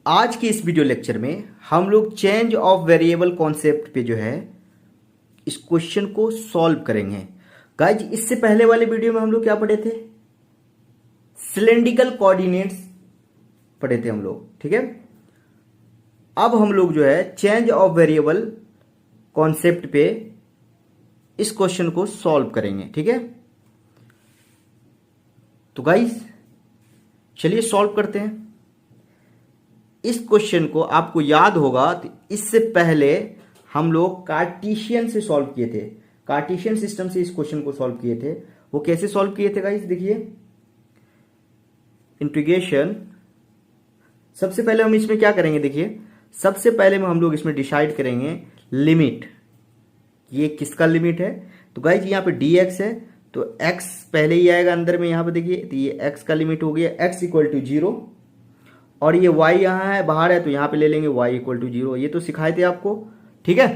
आज की इस वीडियो लेक्चर में हम लोग चेंज ऑफ वेरिएबल कॉन्सेप्ट पे जो है इस क्वेश्चन को सॉल्व करेंगे। गाइज इससे पहले वाले वीडियो में हम लोग क्या पढ़े थे? सिलेंड्रिकल कोऑर्डिनेट्स पढ़े थे हम लोग, ठीक है। अब हम लोग जो है चेंज ऑफ वेरिएबल कॉन्सेप्ट पे इस क्वेश्चन को सॉल्व करेंगे, ठीक है। तो गाइज चलिए सॉल्व करते हैं। इस क्वेश्चन को आपको याद होगा तो इससे पहले हम लोग कार्टेशियन से सॉल्व किए थे, कार्टेशियन सिस्टम से इस क्वेश्चन को सॉल्व किए थे। वो कैसे सॉल्व किए थे गाइस? देखिए इंटीग्रेशन, सबसे पहले हम इसमें क्या करेंगे, देखिए सबसे पहले में हम लोग इसमें डिसाइड करेंगे लिमिट, ये किसका लिमिट है। तो गाइज यहाँ पे dx है तो x पहले ही आएगा अंदर में, यहाँ पे देखिए तो ये x का लिमिट हो गया x इक्वल टू 0 और ये y यहाँ है बाहर है तो यहाँ पे ले लेंगे y इक्वल टू 0। ये तो सिखाए थे आपको, ठीक है।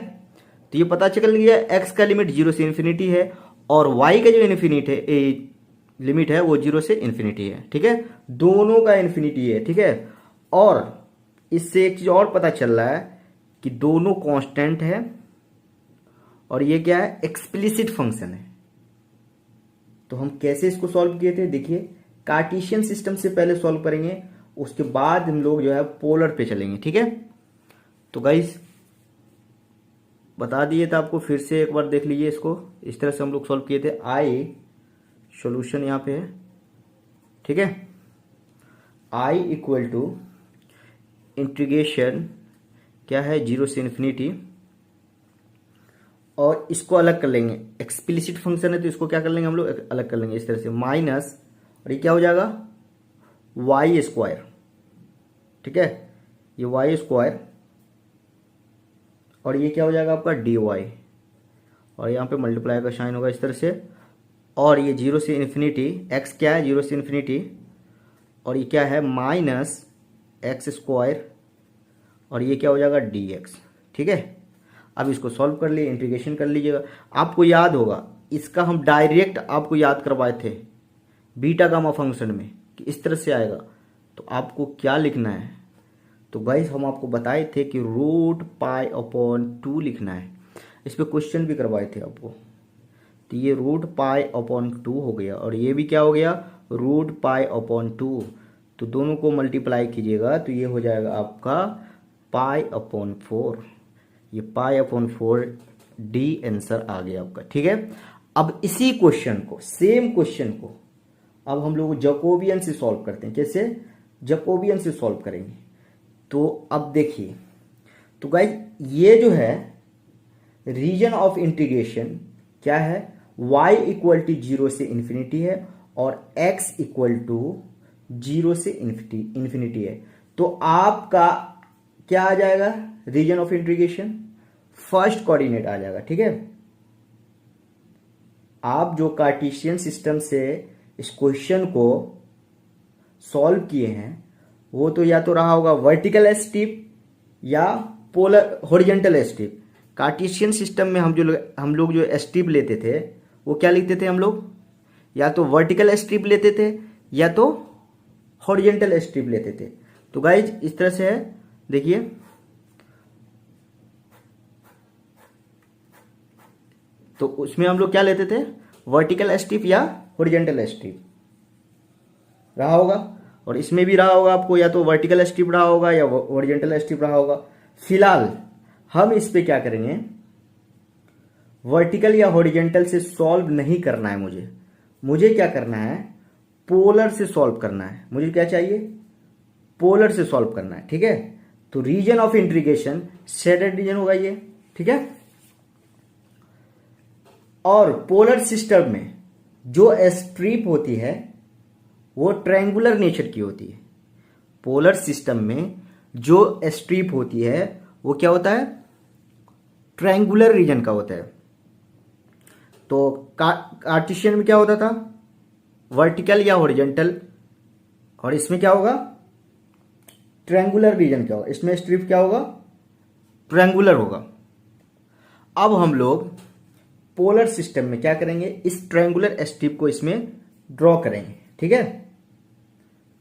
तो ये पता चल गया x का लिमिट 0 से इन्फिनिटी है और y का जो इन्फिनिटी है लिमिट है वो 0 से इन्फिनिटी है, ठीक है। दोनों का इन्फिनिटी है, ठीक है। और इससे एक चीज और पता चल रहा है कि दोनों कांस्टेंट है और ये क्या है, एक्सप्लिसिट फंक्शन है। तो हम कैसे इसको सॉल्व किए थे, देखिए कार्टेशियन सिस्टम से पहले सॉल्व करेंगे, उसके बाद हम लोग जो है पोलर पे चलेंगे, ठीक है। तो गाइस बता दिए थे आपको, फिर से एक बार देख लीजिए इसको। इस तरह से हम लोग सॉल्व किए थे। आई सॉल्यूशन यहाँ पे है, ठीक है। आई इक्वल टू इंटीग्रेशन क्या है 0 से इन्फिनिटी, और इसको अलग कर लेंगे, एक्सप्लिसिट फंक्शन है तो इसको क्या कर लेंगे हम लोग, अलग कर लेंगे इस तरह से माइनस, और ये क्या हो जाएगा वाई स्क्वायर, ठीक है। ये वाई स्क्वायर और ये क्या हो जाएगा आपका डी वाई, और यहाँ पे मल्टीप्लाई का साइन होगा इस तरह से। और ये 0 से इन्फिनिटी, एक्स क्या है 0 से इन्फिनिटी, और ये क्या है माइनस एक्स स्क्वायर, और ये क्या हो जाएगा डी एक्स, ठीक है। अब इसको सॉल्व कर लिए, इंटीग्रेशन कर लीजिएगा। आपको याद होगा इसका हम डायरेक्ट आपको याद करवाए थे बीटा गामा फंक्शन में कि इस तरह से आएगा। तो आपको क्या लिखना है, तो गाइस हम आपको बताए थे कि रूट पाई अपॉन 2 लिखना है। इस पे क्वेश्चन भी करवाए थे आपको। तो ये रूट पाई अपॉन 2 हो गया और ये भी क्या हो गया रूट पाई अपॉन 2। तो दोनों को मल्टीप्लाई कीजिएगा तो ये हो जाएगा आपका पाई अपॉन 4। ये पाई अपॉन 4 डी आंसर आ गया आपका, ठीक है। अब इसी क्वेश्चन को, सेम क्वेश्चन को अब हम लोग जैकोबियन से सॉल्व करते हैं। कैसे? जैकोबियन से सॉल्व करेंगे। तो अब देखिए, तो गाइस ये जो है रीजन ऑफ इंटीग्रेशन क्या है, y इक्वल टू 0 से इन्फिनिटी है और x इक्वल टू 0 से इन्फिनिटी है। तो आपका क्या आ जाएगा region of integration, first coordinate आ जाएगा, ठीक है। आप जो कार्टेशियन सिस्टम से इस क्वेश्चन को सॉल्व किए हैं वो तो या तो रहा होगा वर्टिकल स्ट्रिप या polar horizontal strip. Cartesian system में हम लोग जो स्ट्रिप लेते थे वो क्या लिखते थे हम लोग, या तो वर्टिकल स्ट्रिप लेते थे या तो हॉरिजॉन्टल स्ट्रिप लेते थे। तो गाइज इस तरह से है, देखिए तो उसमें हम लोग क्या लेते थे, वर्टिकल स्ट्रिप या हॉरिजॉन्टल स्ट्रिप रहा होगा, और इसमें भी रहा होगा आपको, या तो वर्टिकल स्ट्रिप रहा होगा या हॉरिजॉन्टल स्ट्रिप रहा होगा। फिलहाल हम इस पे क्या करेंगे, वर्टिकल या हॉरिजॉन्टल से सॉल्व नहीं करना है मुझे क्या करना है, पोलर से सॉल्व करना है। मुझे क्या चाहिए, पोलर से सॉल्व करना है, ठीक है। तो region of integration shaded region होगा ये, ठीक है। और पोलर सिस्टम में जो स्ट्रिप होती है वो ट्रायंगुलर नेचर की होती है। पोलर सिस्टम में जो स्ट्रिप होती है वो क्या होता है, ट्रायंगुलर रीजन का होता है। तो कार्टेशियन में क्या होता था, वर्टिकल या हॉरिजॉन्टल, और इसमें क्या होगा ट्रायंगुलर रीजन क्या होगा, इसमें स्ट्रिप क्या होगा ट्रायंगुलर होगा। अब हम लोग पोलर सिस्टम में क्या करेंगे, इस ट्रायंगुलर स्ट्रिप को इसमें ड्रॉ करेंगे, ठीक है।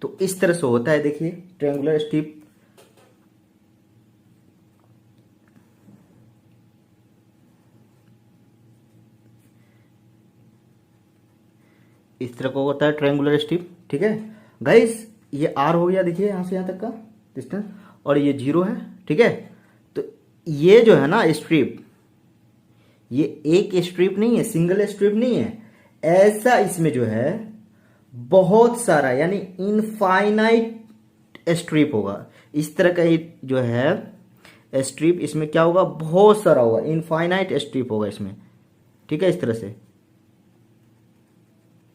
तो इस तरह से होता है, देखिए ट्रायंगुलर स्ट्रिप इस तरह का होता है ट्रायंगुलर स्ट्रिप। ठीक है गाइस, ये आर हो गया, देखिए यहाँ से यहाँ तक का डिस्टेंस, और ये 0 है। ठीक है, तो ये जो है ना स्ट्रिप, ये एक स्ट्रिप नहीं है, सिंगल स्ट्रिप नहीं है, ऐसा इसमें जो है बहुत सारा यानी इनफाइनाइट स्ट्रिप होगा। इस तरह का जो है स्ट्रिप इसमें क्या होगा, बहुत सारा होगा, इनफाइनाइट स्ट्रिप होगा इसमें। ठीक है, इस तरह से।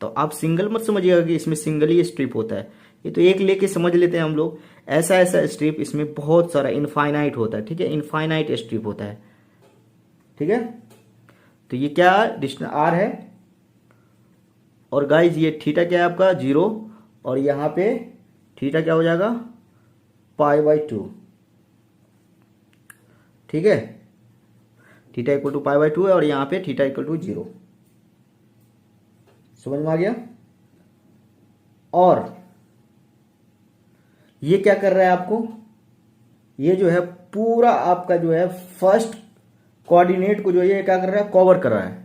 तो आप सिंगल मत समझिएगा कि इसमें सिंगल ही स्ट्रिप होता है, ये तो एक लेके समझ लेते हैं हम लोग। ऐसा ऐसा स्ट्रिप इसमें बहुत सारा इनफाइनाइट होता है। ठीक है, इनफाइनाइट स्ट्रिप होता है। ठीक है, तो ये क्या डिस्टेंस आर है, और गाइज ये थीटा क्या है आपका 0, और यहाँ पे थीटा क्या हो जाएगा π/2। ठीक है, थीटा इक्वल टू π/2 है, और यहाँ पे थीटा इक्वल टू 0। समझ में आ गया। और ये क्या कर रहा है आपको, ये जो है पूरा आपका जो है फर्स्ट कोऑर्डिनेट को जो ये क्या कर रहा है, कवर कर रहा है।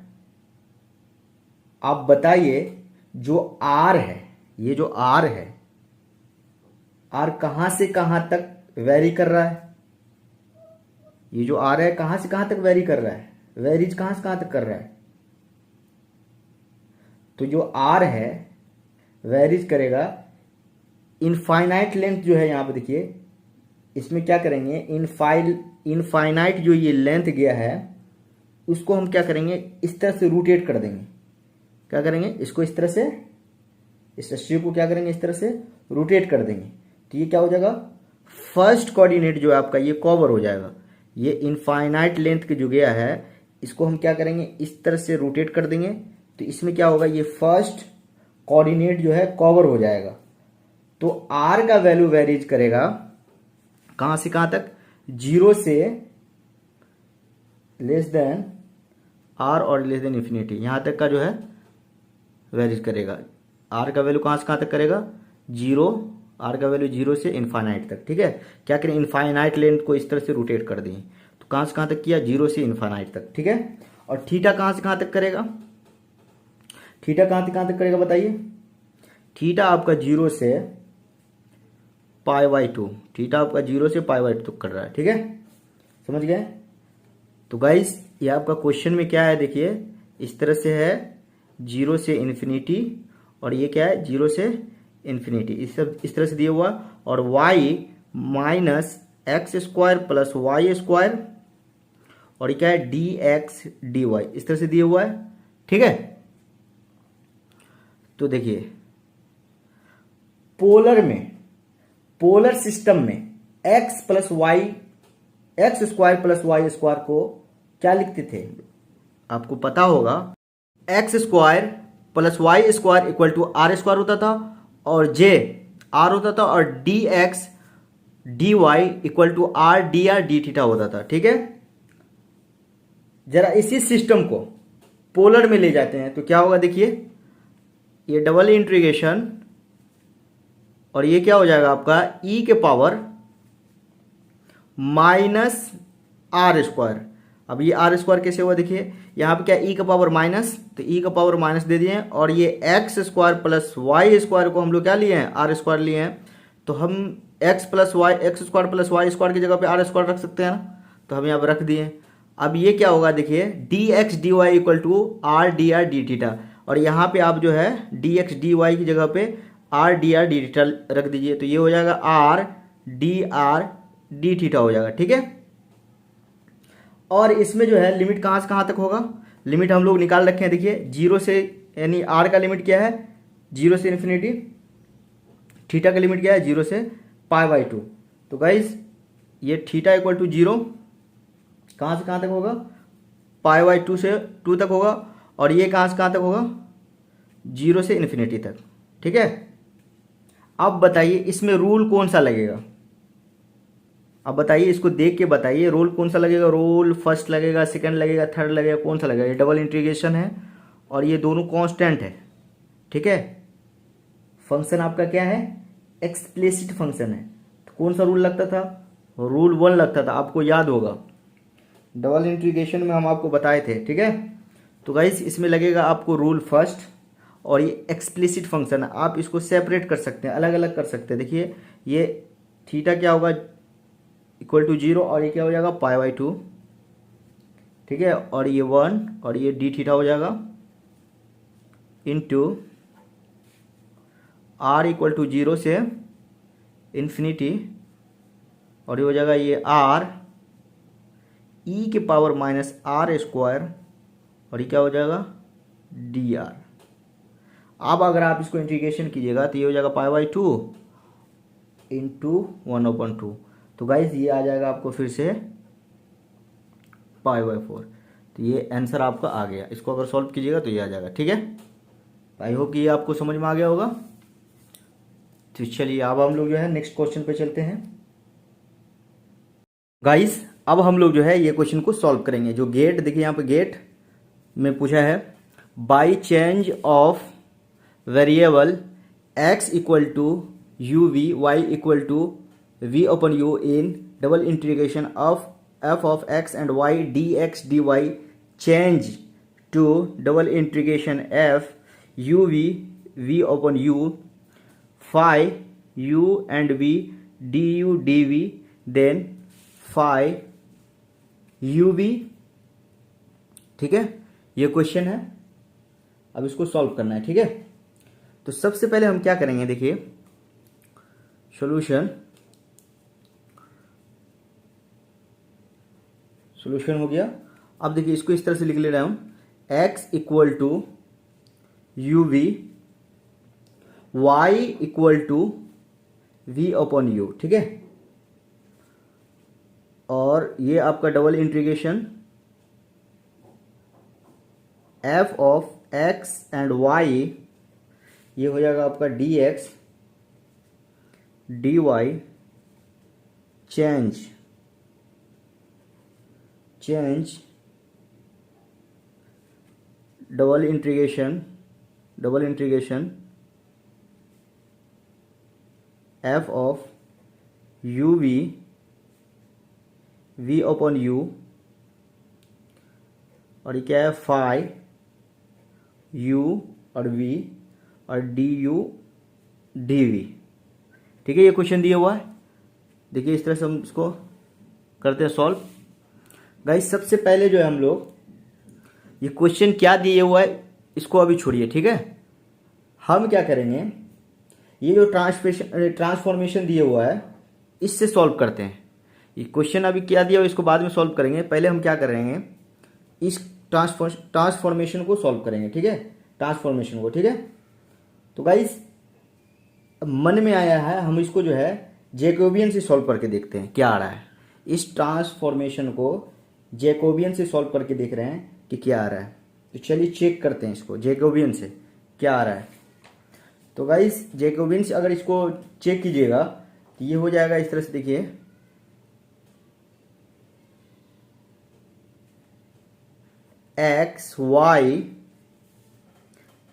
आप बताइए जो आर है, ये जो आर है, आर कहां से कहां तक वेरी कर रहा है, ये जो आर है कहां से कहां तक वेरी कर रहा है, वेरीज कहां से कहां तक कर रहा है। तो जो आर है वेरीज करेगा, इनफाइनाइट लेंथ जो है यहां पे देखिए, इसमें क्या करेंगे, इनफाइनाइट जो ये लेंथ गया है उसको हम क्या करेंगे, इस तरह से रोटेट कर देंगे। क्या करेंगे, इसको इस तरह से, इस स्ट्रिप को क्या करेंगे, इस तरह से रोटेट कर देंगे। तो ये क्या हो जाएगा, फर्स्ट कोऑर्डिनेट जो है आपका ये कवर हो जाएगा। ये इनफाइनाइट लेंथ के जो गया है इसको हम क्या करेंगे, इस तरह से रोटेट कर देंगे। तो इसमें क्या होगा, ये फर्स्ट कोऑर्डिनेट जो है कवर हो जाएगा। तो आर का वैल्यू वेरीज करेगा कहां से कहां तक, 0 से लेस देन आर और लेस देन इंफिनिटी, यहां तक का जो है वेरीज करेगा। आर का वैल्यू कहां से कहां तक करेगा, 0, आर का वैल्यू 0 से इनफाइनाइट तक। ठीक है, क्या करें, इनफाइनाइट लेंथ को इस तरह से रोटेट कर दें। तो कहां से कहां तक किया, 0 से इनफाइनाइट तक। ठीक है, और थीटा कहां से कहां तक करेगा, थीटा कहां से कहां तक करेगा बताइए, थीटा आपका 0 से π/2, थीटा आपका 0 से π/2 तक कर रहा है। ठीक है, समझ गए। तो गाइस ये आपका क्वेश्चन में क्या है, देखिए इस तरह से है 0 से इन्फिनिटी, और ये क्या है 0 से इन्फिनिटी, इस तरह से दिया हुआ, और y minus x square plus y square, और ये क्या है dx dy, इस तरह से दिया हुआ है। ठीक है, तो देखिए पोलर में, पोलर सिस्टम में x plus y, x square plus y square को क्या लिखते थे, आपको पता होगा, x square plus y square equal to r square होता था, और जे आर होता था, और d x d y equal to r d theta होता था। ठीक है, जरा इसी सिस्टम को पोलर में ले जाते हैं तो क्या होगा, देखिए ये डबल इंटीग्रेशन, और ये क्या हो जाएगा आपका e के पावर माइनस आर स्क्वायर। अब ये आर स्क्वायर कैसे हुआ, देखिए यहाँ पे क्या e का पावर माइनस, तो e का पावर माइनस दे दिए हैं, और ये x square plus y square को हम लोग क्या लिए हैं, आर स्क्वायर लिए हैं। तो हम x square plus y square की जगह पे आर स्क्वायर रख सकते हैं ना, तो हम यहाँ पे रख दिए। अब ये क्या होगा, देखिए d x d y equal to r d theta, और यहाँ पे आप जो है डी एक्स डी वाई की जगह पे आर डी थीटा रख दीजिए। तो ये हो जाएगा आर डी थीटा हो जाएगा। ठीक है, और इसमें जो है लिमिट कहाँ से कहाँ तक होगा, लिमिट हम लोग निकाल रखे हैं। देखिए 0 से, यानी आर का लिमिट क्या है 0 से इन्फिनिटी, थीटा का लिमिट क्या है 0 से π/2। तो गाइज ये थीटा इक्वल टू 0 कहाँ से कहाँ तक होगा, π/2 से 2 तक होगा, और ये कहाँ से कहाँ तक होगा 0 से इन्फिनिटी तक। ठीक है, अब बताइए इसमें रूल कौन सा लगेगा, अब बताइए इसको देख के बताइए रूल कौन सा लगेगा, रूल फर्स्ट लगेगा, सेकंड लगेगा, थर्ड लगेगा, कौन सा लगेगा। ये डबल इंटीग्रेशन है और ये दोनों कांस्टेंट है। ठीक है, फंक्शन आपका क्या है, एक्सप्लिसिट फंक्शन है। तो कौन सा रूल लगता था, रूल 1 लगता था, आपको याद होगा डबल इंटीग्रेशन में हम आपको बताए थे। ठीक है, तो गाइस इसमें लगेगा आपको रूल फर्स्ट, और ये एक्सप्लिसिट फंक्शन है, आप इसको सेपरेट कर सकते हैं, अलग अलग कर सकते हैं। देखिए ये थीटा क्या होगा इक्वल टू 0 और ये क्या हो जाएगा π/2, ठीक है, और ये 1 और ये डी थीटा हो जाएगा इनटू r इक्वल टू 0 से इन्फिनिटी, और ये हो जाएगा ये r e के पावर माइनस r स्क्वायर, और ये क्या हो जाएगा dr। अब अगर आप इसको इंटीग्रेशन कीजिएगा तो ये हो जाएगा π/2 इंटू 1/2। तो गाइज ये आ जाएगा आपको फिर से π/4। तो ये आंसर आपका आ गया, इसको अगर सॉल्व कीजिएगा तो ये आ जाएगा, ठीक है। आई होप कि ये आपको समझ में आ गया होगा। तो चलिए अब हम लोग जो है नेक्स्ट क्वेश्चन पे चलते हैं। गाइस अब हम लोग जो है ये क्वेश्चन को सॉल्व करेंगे। जो गेट देखिए यहाँ पे गेट में पूछा है by change of variable x equal to u v y equal to v upon u in double integration of f of x and y dx dy change to double integration f u v upon u phi u and v du dv then phi u v, ठीक है। ये question है, अब इसको solve करना है, ठीक है। तो सबसे पहले हम क्या करेंगे, देखिए सॉल्यूशन हो गया। अब देखिए इसको इस तरह से लिख ले रहा हूं x equal to u v y equal to v upon u, ठीक है। और ये आपका double integration f of x and y, ये हो जाएगा आपका dx dy change double integration f of u v upon u, और ये क्या है फाई u और v और du dv, ठीक है। ये क्वेश्चन दिया हुआ है, देखिए इस तरह से हम इसको करते हैं सॉल्व। गाइस सबसे पहले जो है हम लोग ये क्वेश्चन क्या दिए हुआ है इसको अभी छोड़िए, ठीक है। हम क्या करेंगे, ये जो ट्रांसफॉर्मेशन दिया हुआ है इससे सॉल्व करते हैं। ये क्वेश्चन अभी क्या दिया हुआ इसको बाद में सॉल्व करेंगे, पहले हम क्या करेंगे इस ट्रांसफॉर्मेशन को सॉल्व करेंगे, ठीक है, ट्रांसफॉर्मेशन को, ठीक है। तो गाइस मन में आया है हम इसको जो है जैकोबियन से सॉल्व करके देखते हैं क्या आ रहा है। इस ट्रांसफॉर्मेशन को जैकोबियन से सॉल्व करके देख रहे हैं कि क्या आ रहा है। तो चलिए चेक करते हैं इसको जैकोबियन से क्या आ रहा है। तो गाइस जैकोबियन से अगर इसको चेक कीजिएगा तो ये हो जाएगा इस तरह से, देखिए एक्स वाई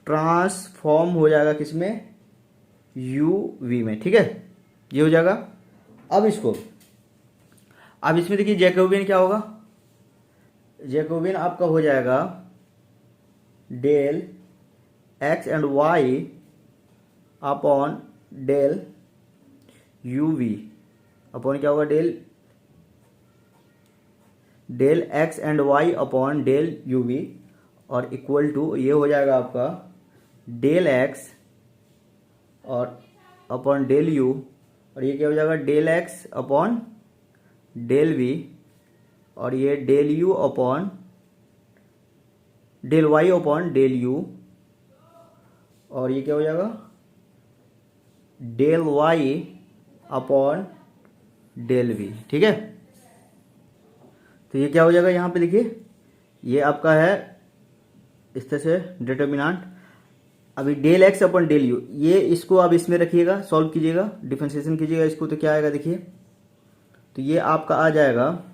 ट्रांसफॉर्म हो जाएगा किसमें यू वी में, ठीक है, ये हो जाएगा। अब इसमें देखिए जैकोबियन क्या होगा, जैकोबियन आपका हो जाएगा del x and y upon del u v upon क्या होगा del x and y upon del u v, और इक्वल टू ये हो जाएगा आपका डेल एक्स और अपॉन डेल यू, और ये क्या हो जाएगा del x upon del v, और ये del u upon del y upon del u, और ये क्या हो जाएगा del y upon del v, ठीक है। तो ये क्या हो जाएगा यहाँ पे देखिए ये आपका है इस तरह से डिटर्मिनेंट। अभी del x upon del u, ये इसको आप इसमें रखिएगा, सॉल्व कीजिएगा, डिफरेंशिएशन कीजिएगा इसको, तो क्या आएगा देखिए, तो ये आपका आ जाएगा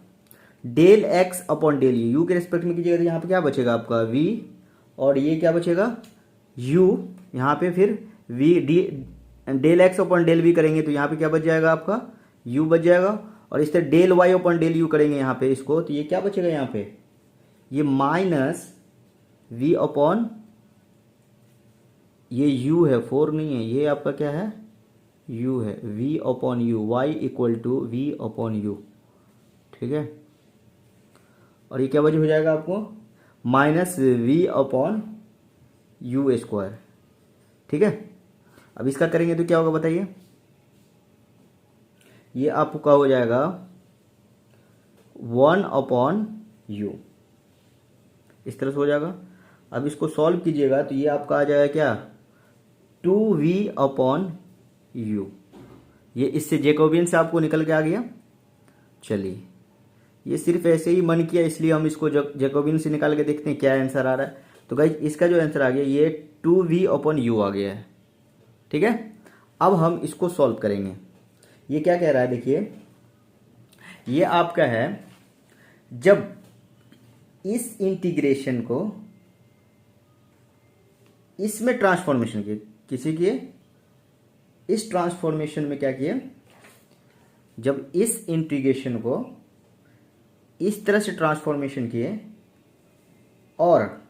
del x upon del u के रिस्पेक्ट में कीजिएगा तो यहाँ पे क्या बचेगा आपका v, और ये क्या बचेगा u, यहाँ पे फिर v del x upon del v करेंगे तो यहाँ पे क्या बच जाएगा आपका u बच जाएगा, और इस तरह del y upon del u करेंगे यहाँ पे इसको तो ये क्या बचेगा यहाँ पे ये माइनस v अपॉन ये u है, 4 नहीं है, ये आपका क्या है, u है, v upon u, y equal to v upon u, ठीक है। और ये क्या वजह हो जाएगा आपको, minus v upon u square, ठीक है। अब इसका करेंगे तो क्या होगा बताइए, ये आपका हो जाएगा 1 अपॉन यू, इस तरह से हो जाएगा। अब इसको सॉल्व कीजिएगा तो ये आपका आ जाएगा क्या, 2v अपॉन यू, ये इससे जैकोबियन से आपको निकल के आ गया। चलिए ये सिर्फ ऐसे ही मन किया, इसलिए हम इसको जैकोबियन से निकाल के देखते हैं क्या आंसर आ रहा है। तो गाइस इसका जो आंसर आ गया ये 2v अपॉन यू आ गया है, ठीक है। अब हम इसको सॉल्व करेंगे। ये क्या कह रहा है देखिए, ये आपका है जब इस इंटीग्रेशन को इसमें ट्रांसफॉर्मेशन किए, किसी किए इस ट्रांसफॉर्मेशन में क्या किए, जब इस इंटीग्रेशन को इस तरह से ट्रांसफॉर्मेशन किए और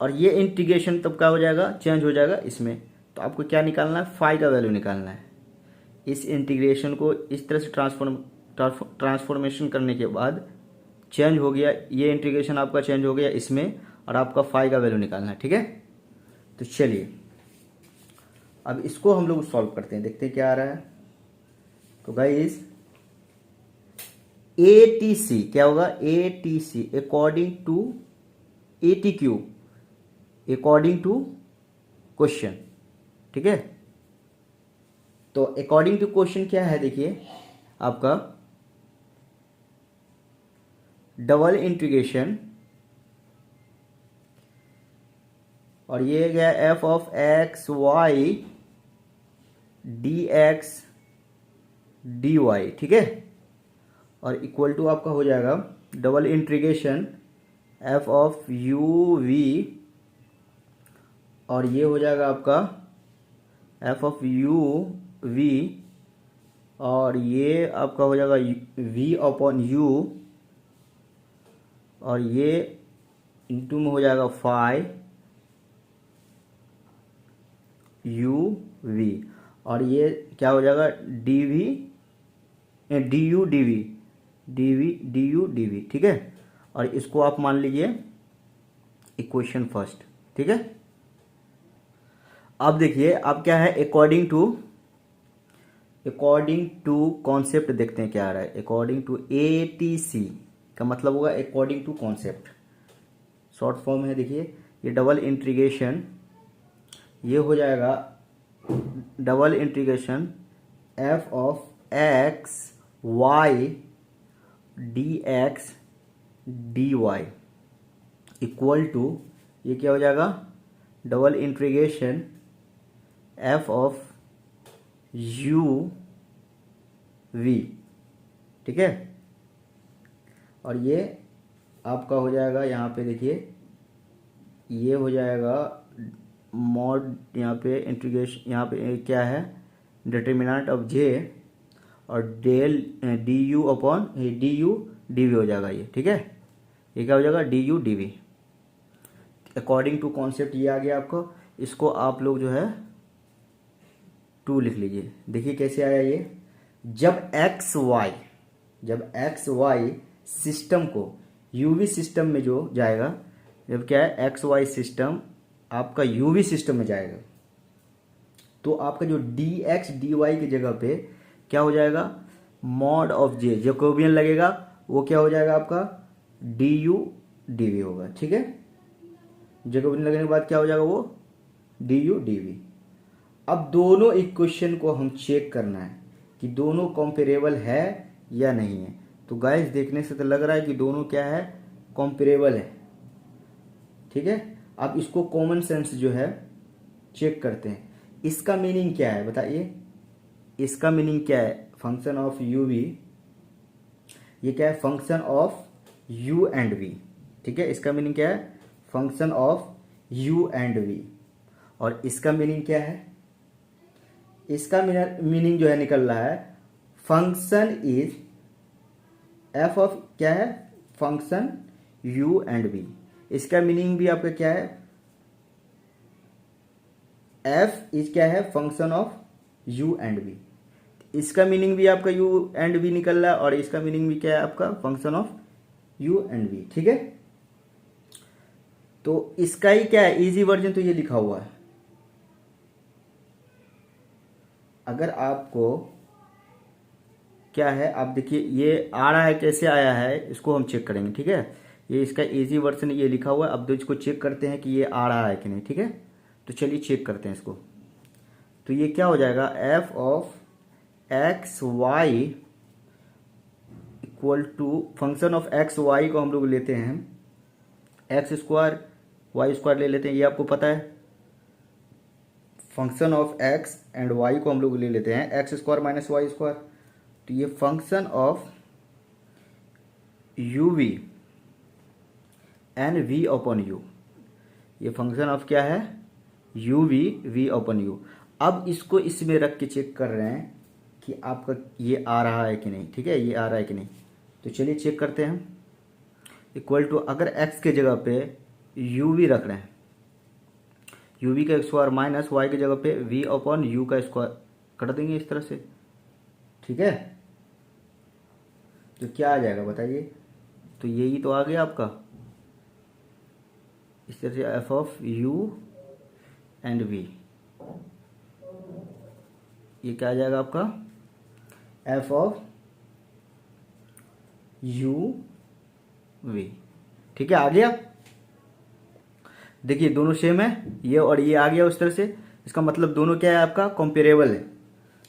ये इंटीग्रेशन तब क्या हो जाएगा, चेंज हो जाएगा इसमें। तो आपको क्या निकालना है, फाई का वैल्यू निकालना है। इस इंटीग्रेशन को इस तरह से ट्रांसफॉर्मेशन करने के बाद चेंज हो गया, ये इंटीग्रेशन आपका चेंज हो गया इसमें, और आपका फाई का वैल्यू निकालना है, ठीक है। तो चलिए अब इसको हम लोग सॉल्व करते हैं, देखते हैं क्या आ रहा है। तो गाइस ATC क्या होगा, ATC according to ATQ according to question, ठीक है। तो अकॉर्डिंग टू क्वेश्चन क्या है देखिए, आपका डबल इंटीग्रेशन, और ये गया f of x y dx dy, ठीक है। और इक्वल टू आपका हो जाएगा double integration f of u v, और ये हो जाएगा आपका f ऑफ u v, और ये आपका हो जाएगा v अपॉन u, और ये इंटू में हो जाएगा फाई u v, और ये क्या हो जाएगा dv du dv du dv, ठीक है। और इसको आप मान लीजिए इक्वेशन फर्स्ट, ठीक है। अब देखिए अब क्या है, अकॉर्डिंग टू कॉन्सेप्ट देखते हैं क्या आ रहा है। अकॉर्डिंग टू ATC का मतलब होगा according to concept, short form है। देखिए ये डबल इंटीग्रेशन, ये हो जाएगा double integration f of x y dx dy equal to, ये क्या हो जाएगा, double integration f of u v, ठीक है। और ये आपका हो जाएगा यहाँ पे देखिए, ये हो जाएगा मॉड, यहाँ पे इंटीग्रेशन, यहाँ पे क्या है, डिटर्मिनेंट ऑफ j, और डेल du अपॉन du dv हो जाएगा ये, ठीक है। ये क्या हो जाएगा, du dv according to concept ये आ गया आपको। इसको आप लोग जो है 2 लिख लीजिए। देखिए कैसे आया ये, जब एक्स वाई सिस्टम को यूवी सिस्टम में जो जाएगा, जब क्या है एक्स वाई सिस्टम आपका यूवी सिस्टम में जाएगा, तो आपका जो डी एक्स डी वाई की जगह पे क्या हो जाएगा, मॉड ऑफ जे, जैकोबियन लगेगा, वो क्या हो जाएगा आपका डी यू डी वी होगा, ठीक है। जैकोबियन लगने के बाद क्या हो जाएगा, वो डी यू डी वी। अब दोनों इक्वेशन को हम चेक करना है कि दोनों कंपेरेबल है या नहीं है। तो गाइस देखने से तो लग रहा है कि दोनों क्या है, कंपेरेबल है, ठीक है। अब इसको कॉमन सेंस जो है चेक करते हैं। इसका मीनिंग क्या है बताइए, इसका मीनिंग क्या है, फंक्शन ऑफ यू वी, ये क्या है, function of u and v, ठीक है। इसका मीनिंग क्या है, function of u and v. और इसका मीनिंग क्या है, इसका मीनिंग जो है निकल रहा है, फंक्शन इज एफ ऑफ क्या है, फंक्शन यू एंड वी। इसका मीनिंग भी आपका क्या है, एफ इज क्या है, function of u and v. इसका मीनिंग भी आपका यू एंड वी निकल रहा है और इसका मीनिंग भी क्या है आपका, function of u and v. ठीक है, तो इसका ही क्या है, इजी वर्जन तो ये लिखा हुआ है। अगर आपको क्या है, आप देखिए ये आ रहा है, कैसे आया है इसको हम चेक करेंगे। ठीक है, ये इसका इजी वर्जन ये लिखा हुआ है। अब तो इसको चेक करते हैं कि ये आ रहा है कि नहीं। ठीक है, तो चलिए चेक करते हैं इसको। तो ये क्या हो जाएगा, f of x y equal to function of x y को हम लोग लेते हैं एक्स स्क्वायर वाई स्क्वायर ले लेते हैं, ये आपको पता है। Function of x and y को हम लोग ले लेते हैं x square minus y square. तो ये function of u v and v upon u, ये फंक्शन ऑफ क्या है, यू वी अपॉन यू। अब इसको इसमें रख के चेक कर रहे हैं कि आपका ये आ रहा है कि नहीं। ठीक है, ये आ रहा है कि नहीं, तो चलिए चेक करते हैं। इक्वल टू, अगर x के जगह पे यू वी रख रहे हैं, यू वी का स्क्वायर माइनस वाई की जगह पे v अपॉन यू का स्क्वायर कर देंगे इस तरह से। ठीक है, तो क्या आ जाएगा बताइए, तो यही तो आ गया आपका इस तरह से, f of u and v. ये क्या आ जाएगा आपका, एफ ऑफ यू वी। ठीक है, आ गया। देखिए दोनों सेम है, ये और ये आ गया उस तरह से। इसका मतलब दोनों क्या है आपका, कंपेरेबल है।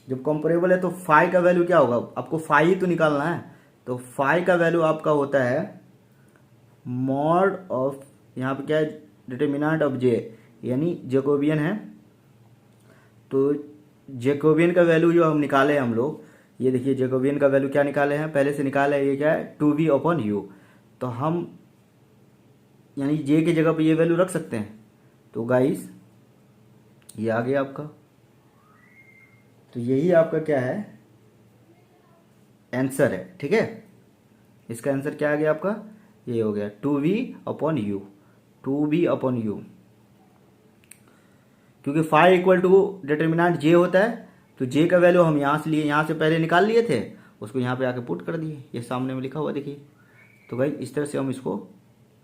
जब कंपेरेबल है तो फाई का वैल्यू क्या होगा, आपको फाई ही तो निकालना है। तो फाई का वैल्यू आपका होता है मॉड ऑफ, यहाँ पे क्या है, डिटर्मिनेंट ऑफ जे, यानी जैकोबियन है। तो जैकोबियन का वैल्यू जो हम निकाले हम लोग, ये देखिए जैकोबियन का वैल्यू क्या निकाले हैं, पहले से निकाला है, ये क्या है, टू वी अपॉन यू। तो हम यानी जे की जगह पे ये वैल्यू रख सकते हैं। तो गाइस ये आ गया आपका, तो यही आपका क्या है, आंसर है। ठीक है, इसका आंसर क्या आ गया आपका, ये हो गया two v upon u, two v upon u. क्योंकि phi equal to determinant J होता है, तो जे का वैल्यू हम यहाँ से लिए, यहाँ से पहले निकाल लिए थे, उसको यहाँ पे आके पुट कर दिए, ये सामने में लिखा हुआ देखिए। तो भाई इस तरह से हम इसको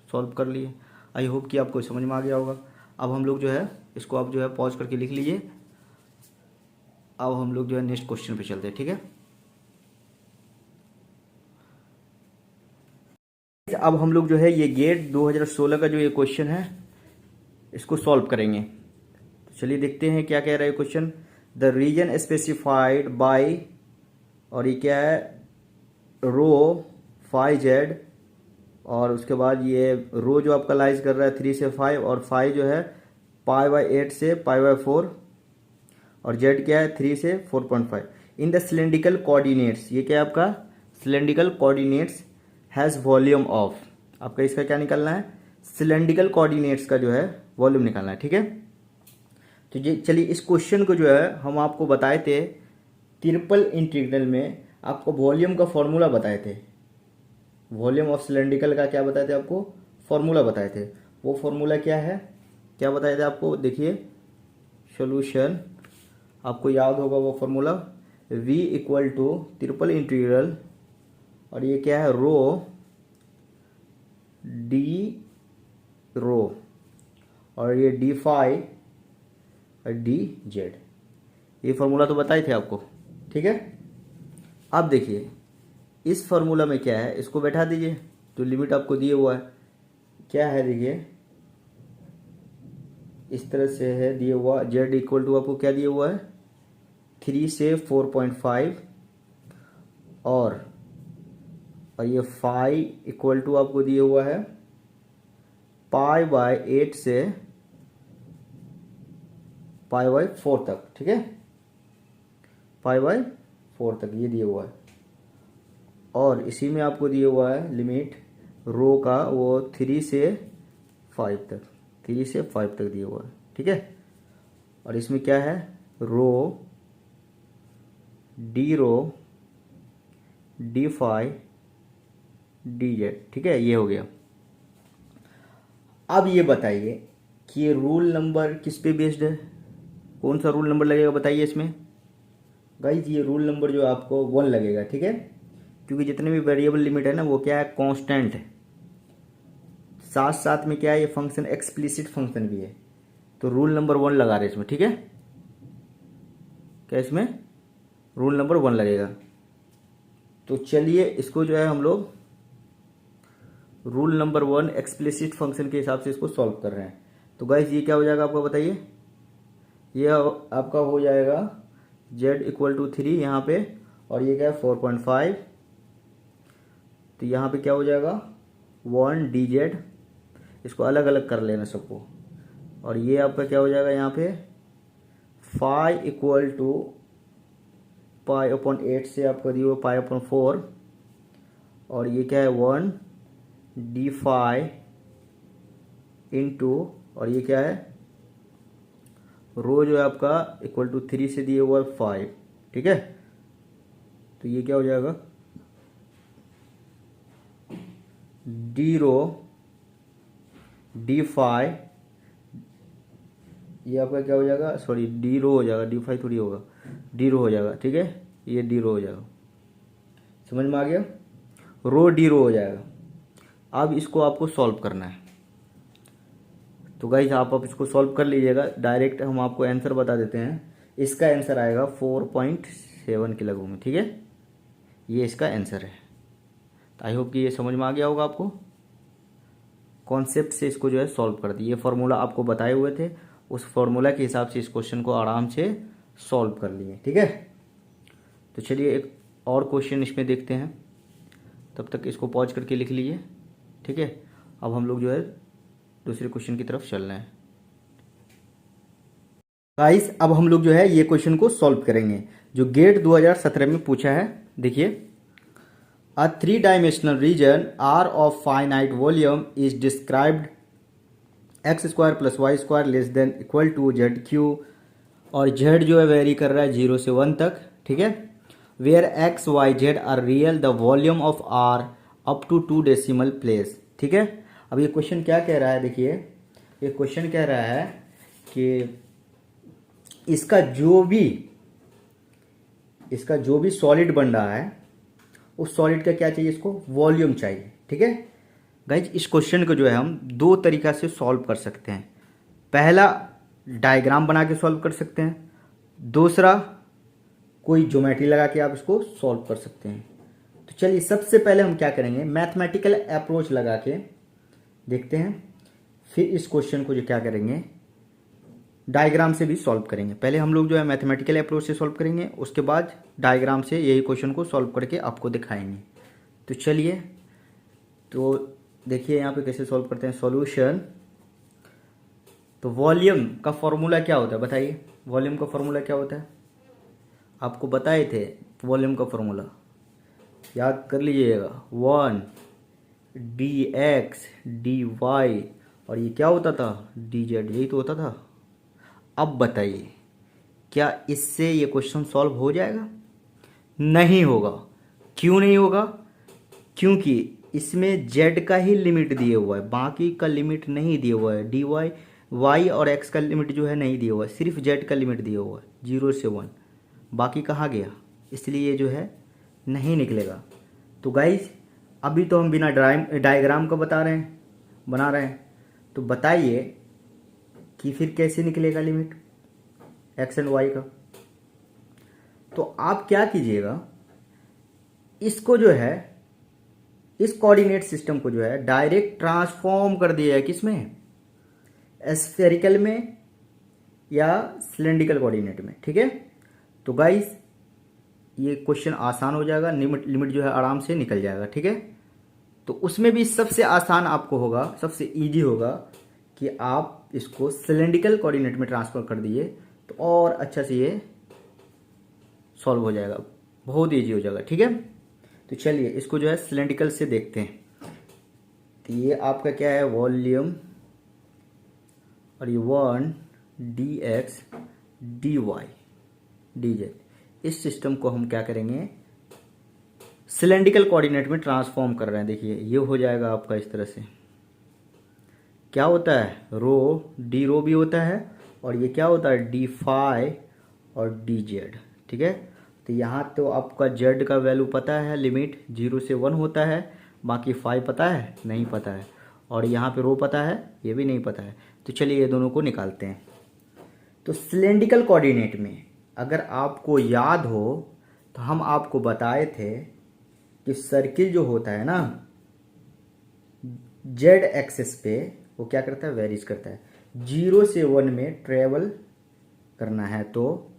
सॉल्व कर लिए। आई होप कि आपको समझ में आ गया होगा। अब हम लोग जो है इसको आप जो है पॉज करके लिख लीजिए। अब हम लोग जो है नेक्स्ट क्वेश्चन पे चलते हैं। ठीक है, अब हम लोग जो है ये गेट 2016 का जो ये क्वेश्चन है इसको सॉल्व करेंगे। तो चलिए देखते हैं क्या कह रहा है question. The region specified by, और ये क्या है, रो फाई जेड, और उसके बाद ये रो जो आपका लाइज कर रहा है 3 से 5, और 5 जो है π/8 से π/4, और जेड क्या है 3 से 4.5 इन द सिलेंड्रिकल कोऑर्डिनेट्स। ये क्या है आपका, cylindrical coordinates has volume of, आपका इसका क्या निकलना है, सिलेंड्रिकल कोऑर्डिनेट्स का जो है वॉल्यूम निकालना है। ठीक है, तो ये चलिए इस क्वेश्चन को जो है हम आपको बताए थे ट्रिपल इंटीग्रल में, आपको वॉल्यूम का फॉर्मूला बताए थे। वॉल्यूम ऑफ सिलेंड्रिकल का क्या बताए थे आपको, फॉर्मूला बताए थे। वो फॉर्मूला क्या है, क्या बताए थे आपको, देखिए सॉल्यूशन, आपको याद होगा वो formula, v equal to triple integral, और ये क्या है, रो डी रो, और ये डी फाई और डी जेड, ये फॉर्मूला तो बताए थे आपको। ठीक है, अब देखिए इस फॉर्मूला में क्या है, इसको बैठा दीजिए, तो लिमिट आपको दिए हुआ है, क्या है देखिए इस तरह से है दिया हुआ, जेड इक्वल टू आपको क्या दिया हुआ है 3 से 4.5, और ये फाई इक्वल टू आपको दिया हुआ है π/8 से π/4 तक। ठीक है, π/4 तक ये दिया हुआ है, और इसी में आपको दिया हुआ है लिमिट रो का वो 3 से 5 तक, 3 से 5 तक दिया हुआ है। ठीक है, और इसमें क्या है, rho D phi D Z. ठीक है, ये हो गया। अब ये बताइए कि ये रूल नंबर किस पे बेस्ड है, कौन सा रूल नंबर लगेगा बताइए इसमें। गाइज ये रूल नंबर जो है आपको 1 लगेगा, ठीक है, क्योंकि जितने भी वेरिएबल लिमिट है ना वो क्या है, कांस्टेंट है। साथ साथ में क्या है, ये फंक्शन एक्सप्लिसिट फंक्शन भी है, तो रूल नंबर 1 लगा रहे इसमें, ठीक है। क्या इसमें रूल नंबर 1 लगेगा। तो चलिए इसको जो है हम लोग रूल नंबर 1 एक्सप्लिसिट फंक्शन के हिसाब से इसको सॉल्व कर रहे हैं। तो गाइज ये क्या हो जाएगा आपका बताइए, ये आपका हो जाएगा z इक्वल टू 3 यहाँ पे, और ये क्या है 4.5, तो यहाँ पे क्या हो जाएगा 1 dz, इसको अलग अलग कर लेना सबको, और ये आपका क्या हो जाएगा यहाँ पे phi equal to pi upon 8 से आपका दिया हुआ पाई अपॉन 4, और ये क्या है 1 डी फाई इंटू, और ये क्या है रो जो है आपका इक्वल टू 3 से दिए हुआ है 5, ठीक है। तो ये क्या हो जाएगा डी रो डी फाई, ये आपका क्या हो जाएगा, सॉरी डी रो हो जाएगा, डी फाई थोड़ी होगा, डी रो हो जाएगा, ठीक है, ये डी रो हो जाएगा, समझ में आ गया, रो डी रो हो जाएगा। अब इसको आपको सॉल्व करना है, तो गाइज आप इसको सॉल्व कर लीजिएगा, डायरेक्ट हम आपको आंसर बता देते हैं। इसका आंसर आएगा 4.7 के लगभग में, ठीक है, ये इसका आंसर है। तो आई होप कि ये समझ में आ गया होगा आपको, कॉन्सेप्ट से इसको जो है सॉल्व कर दिए। ये फार्मूला आपको बताए हुए थे, उस फार्मूला के हिसाब से इस क्वेश्चन को आराम से सॉल्व कर लिए, ठीक है। तो चलिए एक और क्वेश्चन इसमें देखते हैं, तब तक इसको पॉज करके लिख लीजिए, ठीक है। अब हम लोग जो है दूसरे क्वेश्चन की तरफ चल रहे हैं। गाइस अब हम लोग जो है ये क्वेश्चन को सॉल्व करेंगे जो गेट 2017 में पूछा है। देखिए, a 3 dimensional region R of finite volume is described x square plus y square less than equal to z cube, और जेड जो है वेरी कर रहा है 0 से 1 तक, ठीक है। Where x y z are real the volume of R up to 2 decimal place, ठीक है। अब ये क्वेश्चन क्या कह रहा है, देखिए ये क्वेश्चन कह रहा है कि इसका जो भी सॉलिड बन रहा है उस सॉलिड का क्या चाहिए, इसको वॉल्यूम चाहिए, ठीक है। गाइज इस क्वेश्चन को जो है हम 2 तरीका से सॉल्व कर सकते हैं। पहला डायग्राम बना के सॉल्व कर सकते हैं, दूसरा कोई ज्योमेट्री लगा के आप इसको सॉल्व कर सकते हैं। तो चलिए सबसे पहले हम क्या करेंगे, मैथमेटिकल अप्रोच लगा के देखते हैं, फिर इस क्वेश्चन को जो क्या करेंगे डायग्राम से भी सॉल्व करेंगे। पहले हम लोग जो है मैथमेटिकल अप्रोच से सॉल्व करेंगे, उसके बाद डायग्राम से यही क्वेश्चन को सॉल्व करके आपको दिखाएंगे। तो चलिए, तो देखिए यहाँ पे कैसे सॉल्व करते हैं सॉल्यूशन। तो वॉल्यूम का फॉर्मूला क्या होता है बताइए, वॉल्यूम का फॉर्मूला क्या होता है, आपको बताए थे वॉल्यूम का फॉर्मूला, याद कर लीजिएगा 1 dx dy, और ये क्या होता था dz, यही तो होता था। अब बताइए क्या इससे ये क्वेश्चन सॉल्व हो जाएगा, नहीं होगा। क्यों नहीं होगा, क्योंकि इसमें z का ही लिमिट दिए हुआ है, बाकी का लिमिट नहीं दिया हुआ है, dy y और x का लिमिट जो है नहीं दिया हुआ है, सिर्फ z का लिमिट दिया हुआ है 0 से 1, बाकी कहाँ गया, इसलिए ये जो है नहीं निकलेगा। तो गाइज अभी तो हम बिना डायग्राम का बना रहे हैं, तो बताइए कि फिर कैसे निकलेगा लिमिट x एंड y का। तो आप क्या कीजिएगा, इसको जो है इस कोऑर्डिनेट सिस्टम को जो है डायरेक्ट ट्रांसफॉर्म कर दिया है किसमें, स्फेरिकल में या सिलेंड्रिकल कोऑर्डिनेट में, ठीक है। तो गाइस ये क्वेश्चन आसान हो जाएगा, लिमिट जो है आराम से निकल जाएगा, ठीक है। तो उसमें भी सबसे आसान आपको होगा, सबसे इजी होगा कि आप इसको सिलेंड्रिकल कोऑर्डिनेट में ट्रांसफर कर दिए तो और अच्छा से ये सॉल्व हो जाएगा, बहुत इजी हो जाएगा, ठीक है। तो चलिए इसको जो है सिलेंड्रिकल से देखते हैं। तो ये आपका क्या है वॉल्यूम, और ये 1 dx dy dz, इस सिस्टम को हम क्या करेंगे सिलेंड्रिकल कोऑर्डिनेट में ट्रांसफॉर्म कर रहे हैं। देखिए ये हो जाएगा आपका इस तरह से, क्या होता है रो डी रो भी होता है और ये क्या होता है डी फाई और डी जेड। ठीक है, तो यहाँ तो आपका जेड का वैल्यू पता है, लिमिट 0 से 1 होता है, बाकी फाई पता है नहीं पता है, और यहाँ पे रो पता है ये भी नहीं पता है। तो चलिए ये दोनों को निकालते हैं। तो सिलेंड्रिकल कोऑर्डिनेट में अगर आपको याद हो तो हम आपको बताए थे कि सर्किल जो होता है ना जेड एक्सिस पे वो क्या करता है, वेरीज करता है। 0 से 1 में ट्रेवल करना है तो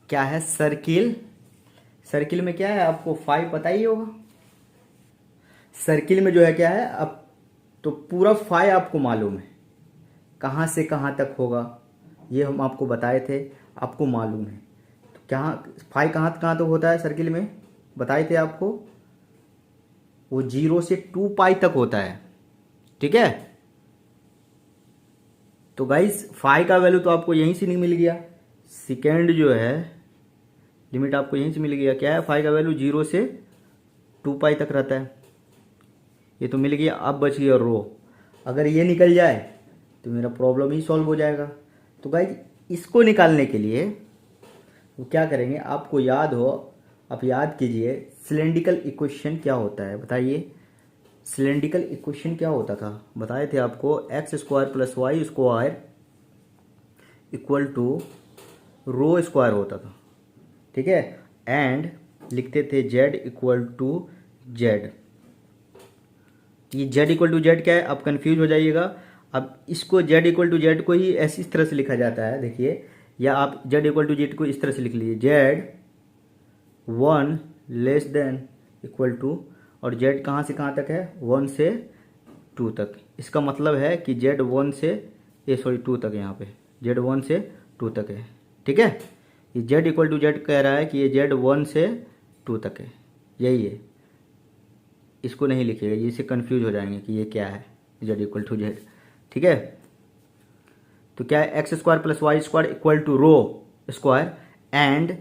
क्या है सर्किल, सर्किल में क्या है आपको फाई पता ही होगा। सर्किल में जो है क्या है, अब तो पूरा फाई आपको मालूम है कहाँ से कहाँ तक होगा, ये हम आपको बताए थे, आपको मालूम है। तो क्या फाई कहाँ कहाँ तक होता है सर्किल में, बताए थे आपको, वो 0 से 2 पाई तक होता है। ठीक है, तो गाइस फाई का वैल्यू तो आपको यहीं से नहीं मिल गया, सेकेंड जो है लिमिट आपको यहीं से मिल गया। क्या है फाई का वैल्यू 0 से 2 पाई तक रहता है, ये तो मिल गया। अब बच गया रो, अगर ये निकल जाए तो मेरा प्रॉब्लम ही सॉल्व हो जाएगा। तो गाइस इसको निकालने के लिए वो क्या करेंगे, आपको याद हो, आप याद कीजिए सिलेंड्रिकल इक्वेशन क्या होता है, बताइए सिलेंड्रिकल इक्वेशन क्या होता था, बताए थे आपको x square plus y square equal to rho square होता था। ठीक है, एंड लिखते थे जेड इक्वल टू जेड। ये जेड इक्वल टू जेड क्या है, अब कंफ्यूज हो जाइएगा। अब इसको जेड इक्वल टू जेड को ही ऐसी इस तरह से लिखा जाता है, देखिए, या आप जेड इक्वल टू जेड को इस तरह से लिख लीजिए, z 1 less than equal to, और जेड कहाँ से कहाँ तक है 1 से 2 तक। इसका मतलब है कि जेड 1 से 2 तक, यहाँ पे जेड 1 से 2 तक है। ठीक है, ये जेड इक्वल टू जेड कह रहा है कि ये जेड 1 से 2 तक है, यही है। इसको नहीं लिखिएगा, ये से कंफ्यूज हो जाएंगे कि ये क्या है जेड इक्वल टू जेड। ठीक है, तो क्या है x square plus y square equal to rho square and,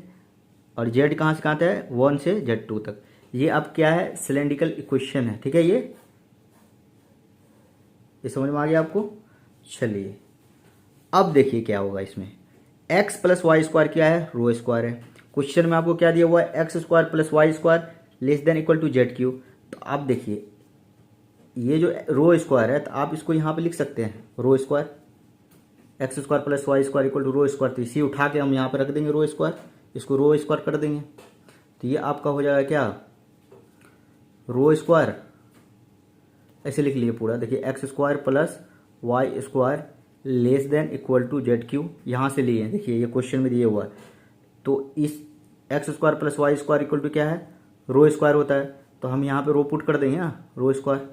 और जेड कहाँ से कहाँ तक है 1 से जेड 2 तक। ये अब क्या है सिलेंड्रिकल इक्वेशन है। ठीक है, ये समझ में आ गया आपको। चलिए अब देखिए क्या होगा इसमें, एक्स प्लस वाई स्क्वायर क्या है रो स्क्वायर है। क्वेश्चन में आपको क्या दिया हुआ है x square plus y square less than equal to z cube. तो आप देखिए ये जो रो स्क्वायर है तो आप इसको यहाँ पे लिख सकते हैं rho square, x square plus y square equal to rho square. तो इसी उठा के हम यहाँ पे रख देंगे रो स्क्वायर, इसको रो स्क्वायर कर देंगे। तो ये आपका हो जाएगा क्या रो स्क्वायर, ऐसे लिख लिए पूरा, देखिए x square plus y square less than equal to z cube, यहाँ से लिए हैं, देखिए ये क्वेश्चन में दिया हुआ है। तो इस x square plus y square equal to क्या है रो स्क्वायर होता है, तो हम यहाँ पे रो पुट कर देंगे ना रो स्क्वायर।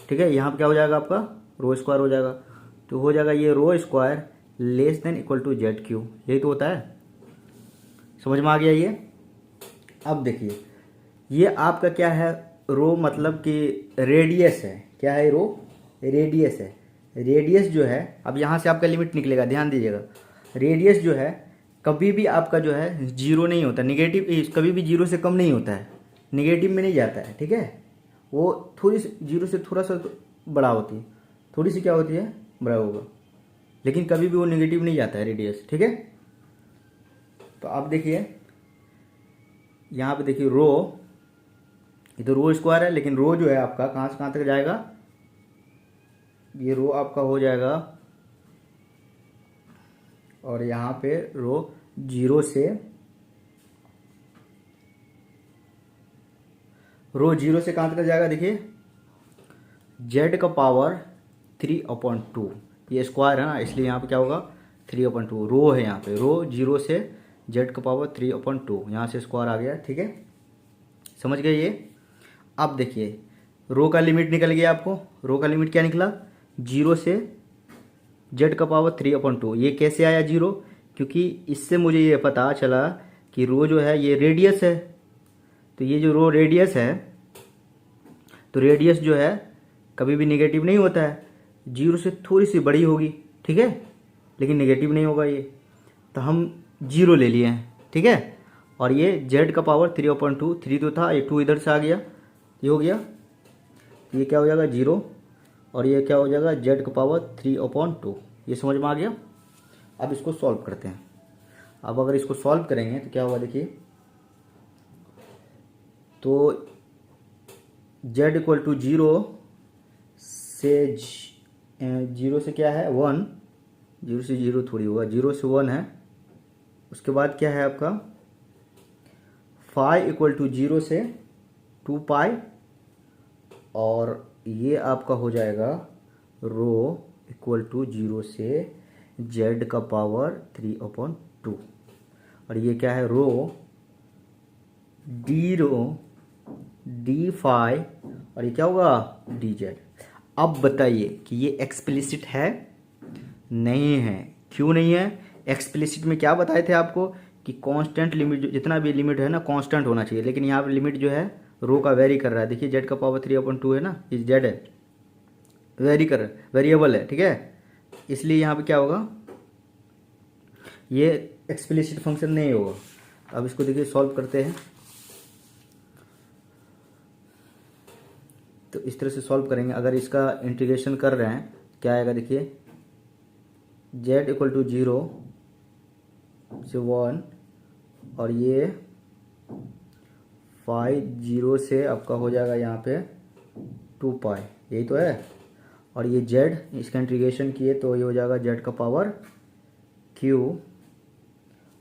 ठीक है, यहाँ पे क्या हो जाएगा आपका रो स्क्वायर हो जाएगा, तो हो जाएगा ये rho square less than equal to z cube, यही तो होता है। समझ में आ गया ये। अब देखिए ये आपका क्या है रो, मतलब कि रेडियस है, क्या है रो रेडियस है। रेडियस जो है अब यहाँ से आपका लिमिट निकलेगा, ध्यान दीजिएगा, रेडियस जो है कभी भी आपका जो है 0 नहीं होता, निगेटिव कभी भी 0 से कम नहीं होता है, निगेटिव में नहीं जाता है। ठीक है, वो थोड़ी सी 0 से थोड़ा सा बड़ा होती है, थोड़ी सी क्या होती है बड़ा होगा, लेकिन कभी भी वो निगेटिव नहीं जाता है रेडियस। ठीक है, तो आप देखिए यहाँ पे देखिए रो, ये तो रो स्क्वायर है, लेकिन रो जो है आपका कहाँ से कहाँ तक जाएगा, ये रो आपका हो जाएगा, और यहाँ पे रो 0 से कहाँ तक जाएगा, देखिए जेड का पावर 3/2, ये स्क्वायर है ना इसलिए यहाँ पे क्या होगा 3/2, रो है यहाँ पे, रो 0 से जेड का पावर 3/2, यहाँ से स्क्वायर आ गया। ठीक है, समझ गए ये। अब देखिए रो का लिमिट निकल गया, आपको रो का लिमिट क्या निकला 0 से जेड का पावर 3/2। ये कैसे आया 0, क्योंकि इससे मुझे ये पता चला कि रो जो है ये रेडियस है, तो ये जो रो रेडियस है, तो रेडियस जो है कभी भी नेगेटिव नहीं होता है, 0 से थोड़ी सी बड़ी होगी। ठीक है, लेकिन नेगेटिव नहीं होगा ये, तो हम 0 ले लिए हैं। ठीक है, और ये जेड का पावर 3/2, 3 तो था, ये 2 इधर से आ गया, ये हो गया, ये क्या हो जाएगा 0, और ये क्या हो जाएगा जेड का पावर 3/2। ये समझ में आ गया। अब इसको सॉल्व करते हैं। अब अगर इसको सॉल्व करेंगे तो क्या होगा देखिए, तो z इक्वल टू 0 से 0 से क्या है 1, 0 से 0 थोड़ी होगा, 0 से 1 है। उसके बाद क्या है आपका फाई इक्वल टू 0 से 2 पाई, और ये आपका हो जाएगा रो इक्वल टू 0 से z का पावर 3/2, और ये क्या है रो डी फाई, और ये क्या होगा डी जेड। अब बताइए कि ये एक्सप्लिसिट है? नहीं है। क्यों नहीं है? एक्सप्लिसिट में क्या बताए थे आपको कि कांस्टेंट लिमिट, जितना भी लिमिट है ना कांस्टेंट होना चाहिए, लेकिन यहाँ पे लिमिट जो है रो का वेरी कर रहा है। देखिए जेड का पावर 3/2 है ना, ये जेड है, वेरी कर रहा है, वेरिएबल है, ठीक है। इसलिए यहाँ पे क्या होगा, ये एक्सप्लिसिट फंक्शन नहीं होगा। अब इसको देखिए सॉल्व करते हैं, तो इस तरह से सॉल्व करेंगे। अगर इसका इंटीग्रेशन कर रहे हैं क्या आएगा देखिए, z इक्वल टू 0 से 1, और ये 0 से आपका हो जाएगा यहाँ पे 2 पाई, यही तो है। और ये z, इसका इंटीग्रेशन किए तो ये हो जाएगा z का पावर q,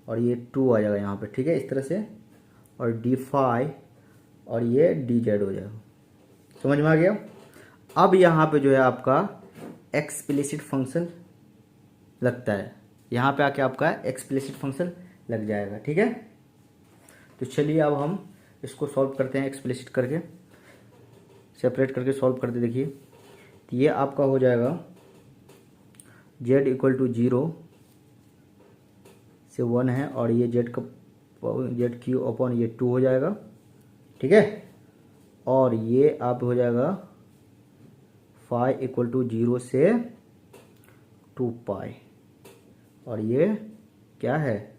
और ये 2 आ जाएगा यहाँ पे, ठीक है, इस तरह से, और डी फाई, और ये डी जेड हो जाएगा। समझ में आ गया? अब यहाँ पे जो है आपका एक्सप्लिसिट फंक्शन लगता है, यहाँ पे आके आपका एक्सप्लिसिट फंक्शन लग जाएगा, ठीक है। तो चलिए अब हम इसको सॉल्व करते हैं, एक्सप्लिसिट करके सेपरेट करके सॉल्व करते। देखिए तो ये आपका हो जाएगा z इक्वल टू 0 से 1 है, और ये z क्यू अपॉन ये 2 हो जाएगा, ठीक है। और ये आप हो जाएगा फाई इक्वल टू 0 से 2 पाई, और ये क्या है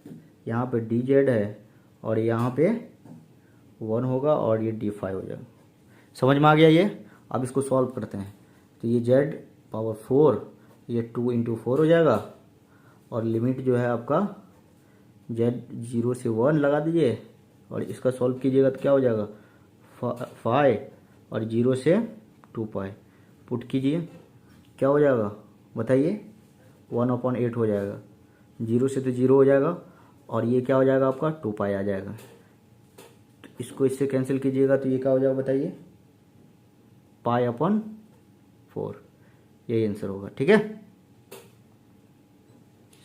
यहाँ पे डी जेड है, और यहाँ पे 1 होगा, और ये डी फाई हो जाएगा। समझ में आ गया ये? अब इसको सॉल्व करते हैं। तो ये z पावर 4, ये 2 इंटू 4 हो जाएगा, और लिमिट जो है आपका z 0 से 1 लगा दीजिए, और इसका सॉल्व कीजिएगा तो क्या हो जाएगा 5, और 0 से 2 पाई पुट कीजिए, क्या हो जाएगा बताइए, 1/8 हो जाएगा। 0 से तो 0 हो जाएगा, और ये क्या हो जाएगा आपका 2 पाई आ जाएगा। तो इसको इससे कैंसिल कीजिएगा तो ये क्या हो जाएगा बताइए, π/4, यही आंसर होगा, ठीक है।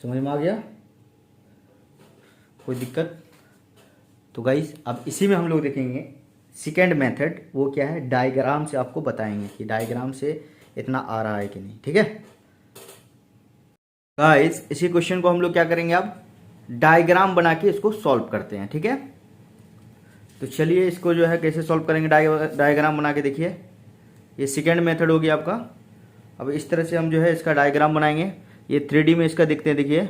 समझ में आ गया? कोई दिक्कत? तो गाइस अब इसी में हम लोग देखेंगे सेकेंड मेथड, वो क्या है, डायग्राम से आपको बताएंगे कि डायग्राम से इतना आ रहा है कि नहीं, ठीक है। गाइस इसी क्वेश्चन को हम लोग क्या करेंगे, अब डायग्राम बना के इसको सॉल्व करते हैं, ठीक है। तो चलिए इसको जो है कैसे सॉल्व करेंगे, डायग्राम बना के। देखिए ये सेकेंड मेथड होगी आपका। अब इस तरह से हम जो है इसका डायग्राम बनाएंगे। ये 3D में इसका दिखते हैं, देखिए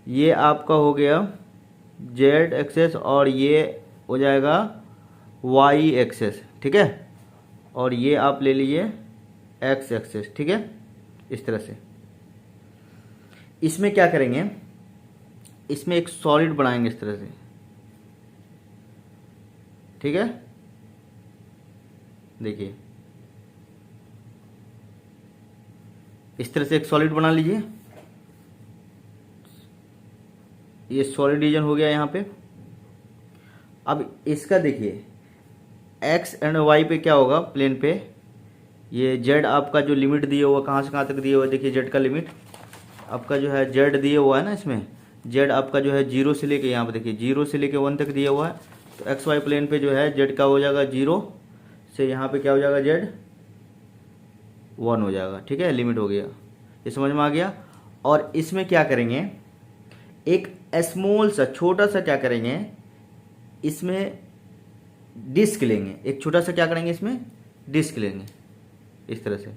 ये आपका हो गया z एक्सेस, और ये हो जाएगा y एक्सेस, ठीक है, और ये आप ले लीजिए x एक्सेस, ठीक है। इस तरह से इसमें क्या करेंगे, इसमें एक सॉलिड बनाएंगे इस तरह से, ठीक है। देखिए इस तरह से एक सॉलिड बना लीजिए। ये सॉलिड रीजन हो गया यहाँ पे। अब इसका देखिए x एंड y पे क्या होगा, प्लेन पे ये z आपका जो लिमिट दिए हुआ कहाँ से कहाँ तक दिए हुआ है, देखिए z का लिमिट आपका जो है z दिए हुआ है ना, इसमें z आपका जो है 0 से लेके यहाँ पे देखिए 0 से लेके 1 तक दिया हुआ है। तो एक्स वाई प्लेन पे जो है z का हो जाएगा 0 से यहाँ पे क्या हो जाएगा z 1 हो जाएगा, ठीक है, लिमिट हो गया। ये समझ में आ गया। और इसमें क्या करेंगे, एक स्मॉल सा छोटा सा क्या करेंगे, इसमें डिस्क लेंगे, एक छोटा सा क्या करेंगे, इसमें डिस्क लेंगे इस तरह से।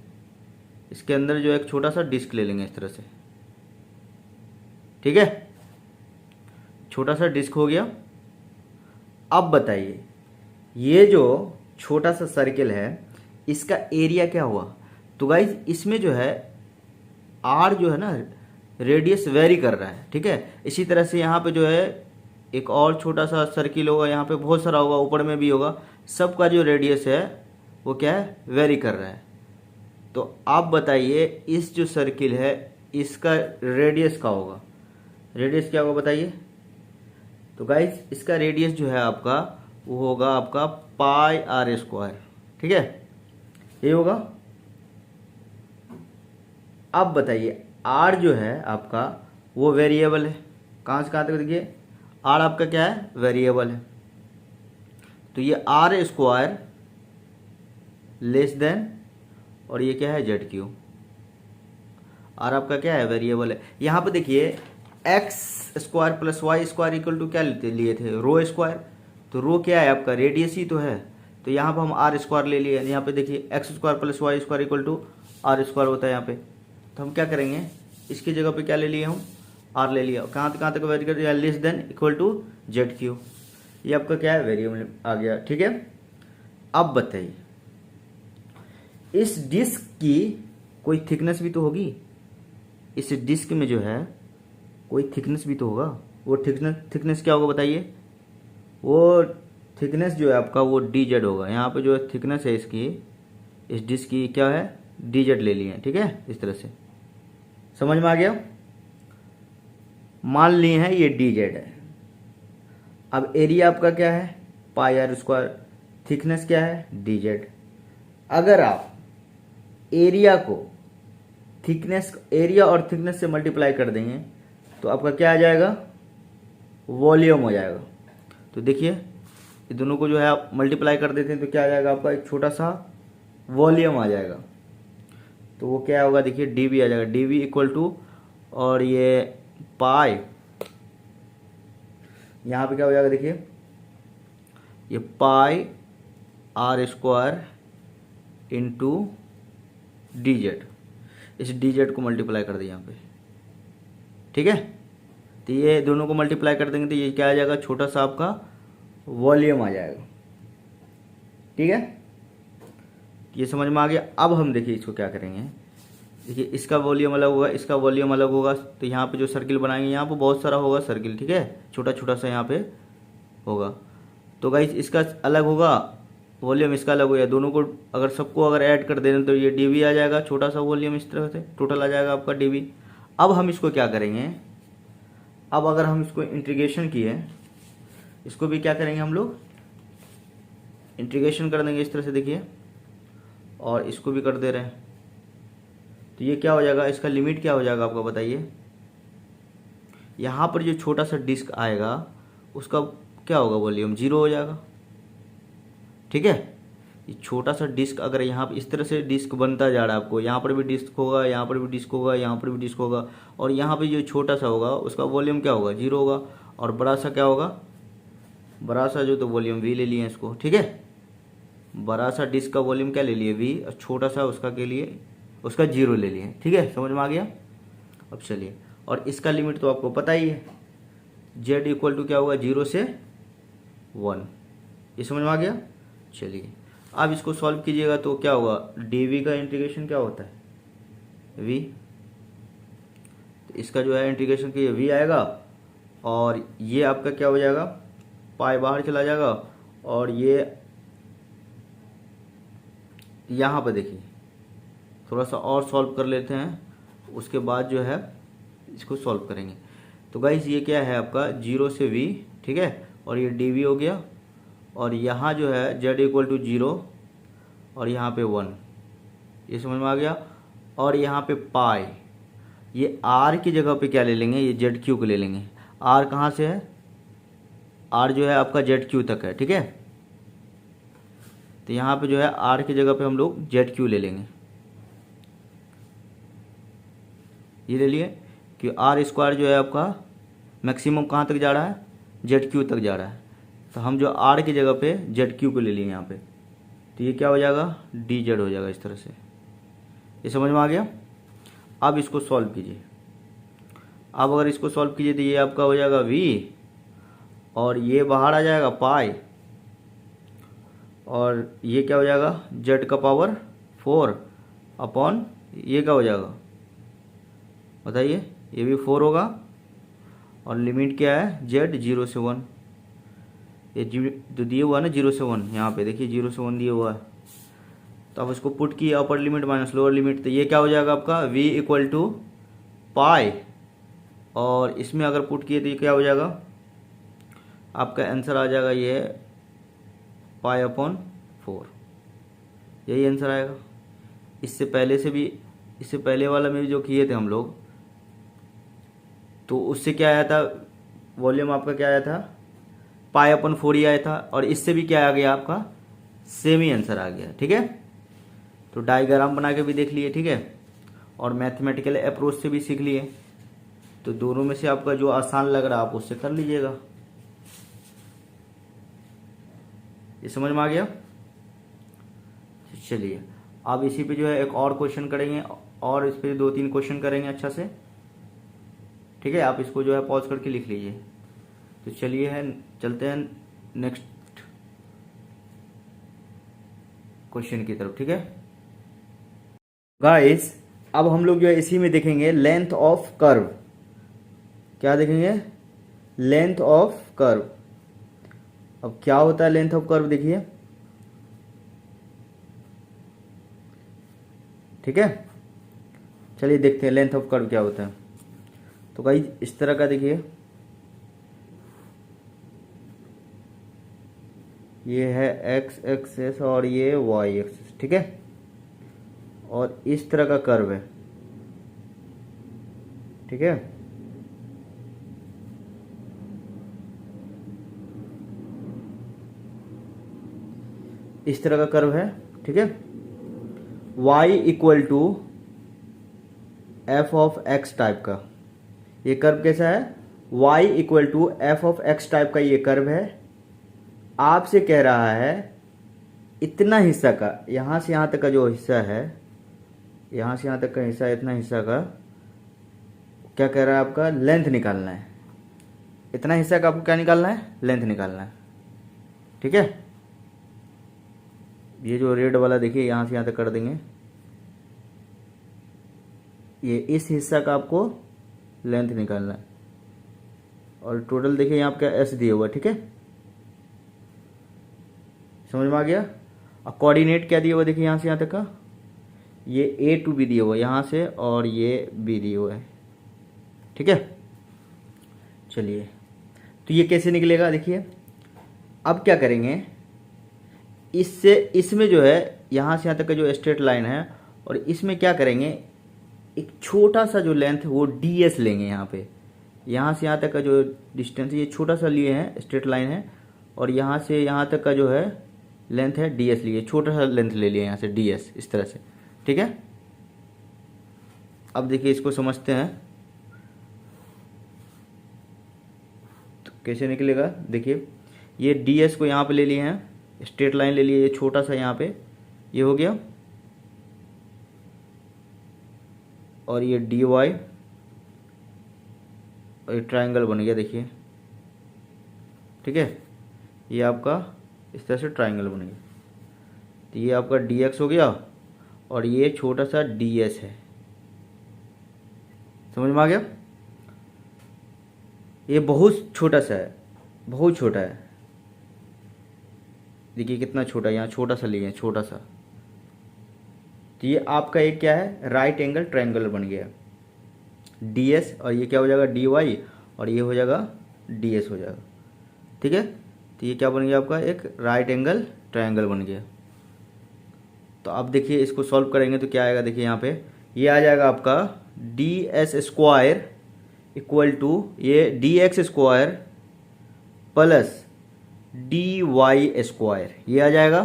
इसके अंदर जो एक छोटा सा डिस्क ले लेंगे इस तरह से, ठीक है, छोटा सा डिस्क हो गया। अब बताइए ये जो छोटा सा सर्किल है इसका एरिया क्या हुआ। तो गाइज इसमें जो है आर जो है ना रेडियस वेरी कर रहा है, ठीक है। इसी तरह से यहाँ पे जो है एक और छोटा सा सर्किल होगा, यहाँ पे बहुत सारा होगा, ऊपर में भी होगा, सबका जो रेडियस है वो क्या है, वेरी कर रहा है। तो आप बताइए इस जो सर्किल है इसका रेडियस क्या होगा, रेडियस क्या होगा बताइए। तो गाइस इसका रेडियस जो है आपका वो होगा आपका पाई आर स्क्वायर, ठीक है, ये होगा। अब बताइए आर जो है आपका वो वेरिएबल है, कहाँ से कहाँ तक देखिए, आर आपका क्या है, वेरिएबल है। तो ये आर स्क्वायर लेस देन, और ये क्या है, जेड क्यू। आर आपका क्या है, वेरिएबल है। यहाँ पे देखिए x square plus y square equal to क्या लिए थे, रो स्क्वायर। तो रो क्या है आपका, रेडियस ही तो है। तो यहाँ पर हम आर स्क्वायर ले लिए। यहाँ पे देखिए x square plus y square equal to r square होता है यहाँ पे। तो हम क्या करेंगे, इसकी जगह पे क्या ले लिए हम, आर ले लिया। कहाँ तक वेरी कर दिया, less than equal to z cube. ये आपका क्या है, वेरिएबल आ गया, ठीक है। अब बताइए इस डिस्क की कोई थिकनेस भी तो होगी, इस डिस्क में जो है कोई थिकनेस भी तो होगा। वो थिकनेस क्या होगा बताइए, वो थिकनेस जो है आपका वो डी जेड होगा। यहाँ पे जो थिकनेस है इसकी, इस डिस्क की क्या है, डी जेड ले लिए, ठीक है। इस तरह से समझ में आ गया। मान लिए हैं ये डी जेड है। अब एरिया आपका क्या है, पाई आर स्क्वायर, थिकनेस क्या है, डी जेड। अगर आप एरिया को थिकनेस, एरिया और थिकनेस से मल्टीप्लाई कर देंगे तो आपका क्या आ जाएगा, वॉल्यूम हो जाएगा। तो देखिए ये दोनों को जो है आप मल्टीप्लाई कर देते हैं तो क्या आ जाएगा आपका, एक छोटा सा वॉल्यूम आ जाएगा। तो वो क्या होगा देखिए, डी वी आ जाएगा, डी वी इक्वल टू, और ये पाई, यहाँ पे क्या हो जाएगा देखिए, ये pi r square into d z. इस डी जेड को मल्टीप्लाई कर दिया यहाँ पे, ठीक है। तो ये दोनों को मल्टीप्लाई कर देंगे तो ये क्या आ जाएगा, छोटा सा आपका वॉल्यूम आ जाएगा, ठीक है। ये समझ में आ गया। अब हम देखिए इसको क्या करेंगे, देखिए इसका वॉल्यूम अलग होगा, इसका वॉल्यूम अलग होगा। तो यहाँ पे जो सर्किल बनाएंगे, यहाँ पे बहुत सारा होगा सर्किल, ठीक है, छोटा छोटा सा यहाँ पे होगा। तो गाइस इसका अलग होगा वॉल्यूम, इसका अलग होगा। दोनों को अगर सबको अगर ऐड कर दें तो ये डीवी आ जाएगा, छोटा सा वॉल्यूम, इस तरह से टोटल आ जाएगा आपका डीवी। अब हम इसको क्या करेंगे, अब अगर हम इसको इंटीग्रेशन किए, इसको भी क्या करेंगे हम लोग, इंटीग्रेशन कर देंगे इस तरह से देखिए, और इसको भी कर दे रहे हैं। तो ये क्या हो जाएगा, इसका लिमिट क्या हो जाएगा आपका बताइए। यहाँ पर जो छोटा सा डिस्क आएगा उसका क्या होगा, वॉल्यूम जीरो हो जाएगा, ठीक है। ये छोटा सा डिस्क अगर यहाँ पर इस तरह से डिस्क बनता जा रहा है आपको, यहाँ पर भी डिस्क होगा, यहाँ पर भी डिस्क होगा, यहाँ पर भी डिस्क होगा, और यहाँ पे जो छोटा सा होगा उसका वॉल्यूम क्या होगा, जीरो होगा। और बड़ा सा क्या होगा, बड़ा सा जो तो वॉल्यूम वी ले लिए इसको, ठीक है। बड़ा सा डिस्क का वॉल्यूम क्या ले लिए, वी, और छोटा सा उसका के लिए उसका जीरो ले लिए, ठीक है, समझ में आ गया। अब चलिए, और इसका लिमिट तो आपको पता ही है, जेड इक्वल टू क्या होगा, जीरो से 1, ये समझ में आ गया। चलिए अब इसको सॉल्व कीजिएगा तो क्या होगा, डी का इंटीग्रेशन क्या होता है, वी। तो इसका जो है इंटीग्रेशन की वी आएगा, और ये आपका क्या हो जाएगा, पाई बाहर चला जाएगा, और ये यहाँ पर देखिए थोड़ा सा और सॉल्व कर लेते हैं, उसके बाद जो है इसको सॉल्व करेंगे। तो गाइस ये क्या है आपका, जीरो से वी, ठीक है, और ये डी वी हो गया, और यहाँ जो है जेड इक्वल टू जीरो, और यहाँ पे 1, ये समझ में आ गया। और यहाँ पे पाई, ये आर की जगह पे क्या ले लेंगे, ये जेड क्यू को ले लेंगे। आर कहाँ से है, आर जो है आपका जेड क्यू तक है, ठीक है। तो यहाँ पे जो है आर की जगह पे हम लोग जेड क्यू ले लेंगे, ये ले लिए कि आर स्क्वायर जो है आपका मैक्सिमम कहाँ तक जा रहा है, जेड क्यू तक जा रहा है। तो हम जो आर की जगह पे जेड क्यू को ले लिए यहाँ पे, तो ये क्या हो जाएगा, डी जेड हो जाएगा इस तरह से, ये समझ में आ गया। अब इसको सॉल्व कीजिए, अब अगर इसको सॉल्व कीजिए तो ये आपका हो जाएगा वी, और ये बाहर आ जाएगा पाई, और ये क्या हो जाएगा, जेड का पावर 4 अपॉन ये क्या हो जाएगा बताइए, ये भी 4 होगा, और लिमिट क्या है z 0 से 1, ये जो दिए हुआ है ना 0 से 1, यहाँ पे देखिए 0 से 1 दिया हुआ है। तो आप इसको पुट किए upper limit minus lower limit, तो ये क्या हो जाएगा आपका v इक्वल टू पाई, और इसमें अगर पुट किए तो ये क्या हो जाएगा आपका आंसर आ जाएगा ये पाई अपॉन 4, यही आंसर आएगा। इससे पहले वाला में भी जो किए थे हम लोग, तो उससे क्या आया था, वॉल्यूम आपका क्या आया था पाई अपॉन 4 ही आया था, और इससे भी क्या आ गया आपका सेम ही आंसर आ गया। ठीक है, तो डायग्राम बना के भी देख लिए, ठीक है, और मैथमेटिकल अप्रोच से भी सीख लिए। तो दोनों में से आपका जो आसान लग रहा है आप उससे कर लीजिएगा। ये समझ में आ गया? चलिए अब इसी पे जो है एक और क्वेश्चन करेंगे, और इस पे 2-3 क्वेश्चन करेंगे अच्छा से। ठीक है, आप इसको जो है पॉज करके लिख लीजिए। तो चलिए चलते हैं नेक्स्ट क्वेश्चन की तरफ। ठीक है गाइस, अब हम लोग जो है इसी में देखेंगे लेंथ ऑफ कर्व। क्या देखेंगे? Length of curve. अब क्या होता है लेंथ ऑफ कर्व, देखिए। ठीक है, चलिए देखते हैं लेंथ ऑफ कर्व क्या होता है। तो गाइस इस तरह का देखिए, ये है x एक्सेस और ये y एक्सेस। ठीक है, और इस तरह का कर्व है। ठीक है, इस तरह का कर्व है। ठीक है, y equal to f of x type का ये कर्व कैसा है? y equal to f of x type का ये कर्व है। आपसे कह रहा है इतना हिस्सा का, यहां से यहां तक का जो हिस्सा है, यहां से यहां तक का हिस्सा, इतना हिस्सा का क्या कह रहा है आपका लेंथ निकालना है। इतना हिस्सा का आपको क्या निकालना है? लेंथ निकालना है। ठीक है, ये जो रेड वाला देखिए यहां से यहां तक कर देंगे, ये इस हिस्सा का आपको लेंथ निकालना है। और टोटल देखिए यहाँ पे एस दिया हुआ है। ठीक है, समझ में आ गया? और कोऑर्डिनेट क्या दिया हुआ देखिए यहाँ से यहाँ तक का, ये ए टू बी दिया हुआ है यहाँ से, और ये बी दिया हुआ है। ठीक है, चलिए तो ये कैसे निकलेगा देखिए। अब क्या करेंगे, इसमें जो है यहाँ से यहाँ तक का जो स्ट्रेट लाइन है, और इसमें क्या करेंगे एक छोटा सा जो लेंथ है वो ds लेंगे। यहाँ पे यहाँ से यहाँ तक का जो डिस्टेंस ये छोटा सा लिए हैं, स्ट्रेट लाइन है, और यहाँ से यहाँ तक का जो है लेंथ है ds लिए, छोटा सा लेंथ ले लिया यहाँ से ds, इस तरह से। ठीक है, अब देखिए इसको समझते हैं तो कैसे निकलेगा। देखिए ये ds को यहाँ पे ले लिए हैं, स्ट्रेट लाइन ले लिए, ये छोटा सा यहाँ पे ये हो गया, और ये dy और ये ट्रायंगल बन गया देखिए। ठीक है, ये आपका इस तरह से ट्रायंगल बन गया। तो ये आपका dx हो गया, और ये छोटा सा ds है। समझ में आ गया? ये बहुत छोटा सा है, बहुत छोटा है। देखिए कितना छोटा है, यहाँ छोटा सा लिए, छोटा सा। तो ये आपका एक क्या है राइट एंगल ट्रायंगल बन गया ds, और ये क्या हो जाएगा dy, और ये हो जाएगा ds हो जाएगा। ठीक है, तो ये क्या बन गया आपका एक राइट एंगल ट्रायंगल बन गया। तो अब देखिए इसको सॉल्व करेंगे तो क्या आएगा, देखिए यहाँ पे ये आ जाएगा आपका ds स्क्वायर इक्वल टू ये dx square plus dy square, ये आ जाएगा।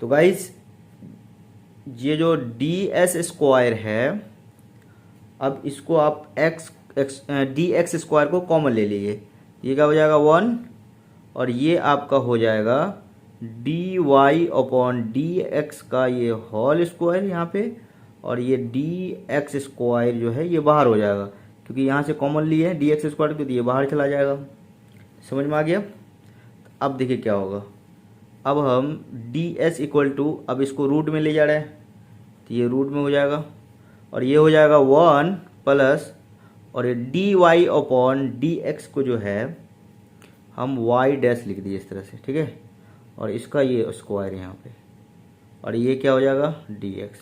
तो गाइस ये जो ds स्क्वायर है, अब इसको आप dx स्क्वायर को कॉमन ले लीजिए, ये क्या हो जाएगा 1, और ये आपका हो जाएगा dy अपॉन dx का ये होल स्क्वायर यहाँ पे, और ये dx स्क्वायर जो है ये बाहर हो जाएगा, क्योंकि यहाँ से कॉमन लिए है dx स्क्वायर को, तो ये बाहर चला जाएगा। समझ में आ गया? अब देखिए क्या होगा, अब हम ds इक्वल टू, अब इसको रूट में ले जा रहे हैं, तो ये रूट में हो जाएगा, और ये हो जाएगा 1 प्लस, और ये d y upon d x को जो है हम वाई डैश लिख दिए इस तरह से, ठीक है। और इसका ये स्क्वायर यहाँ पे, और ये क्या हो जाएगा डी एक्स।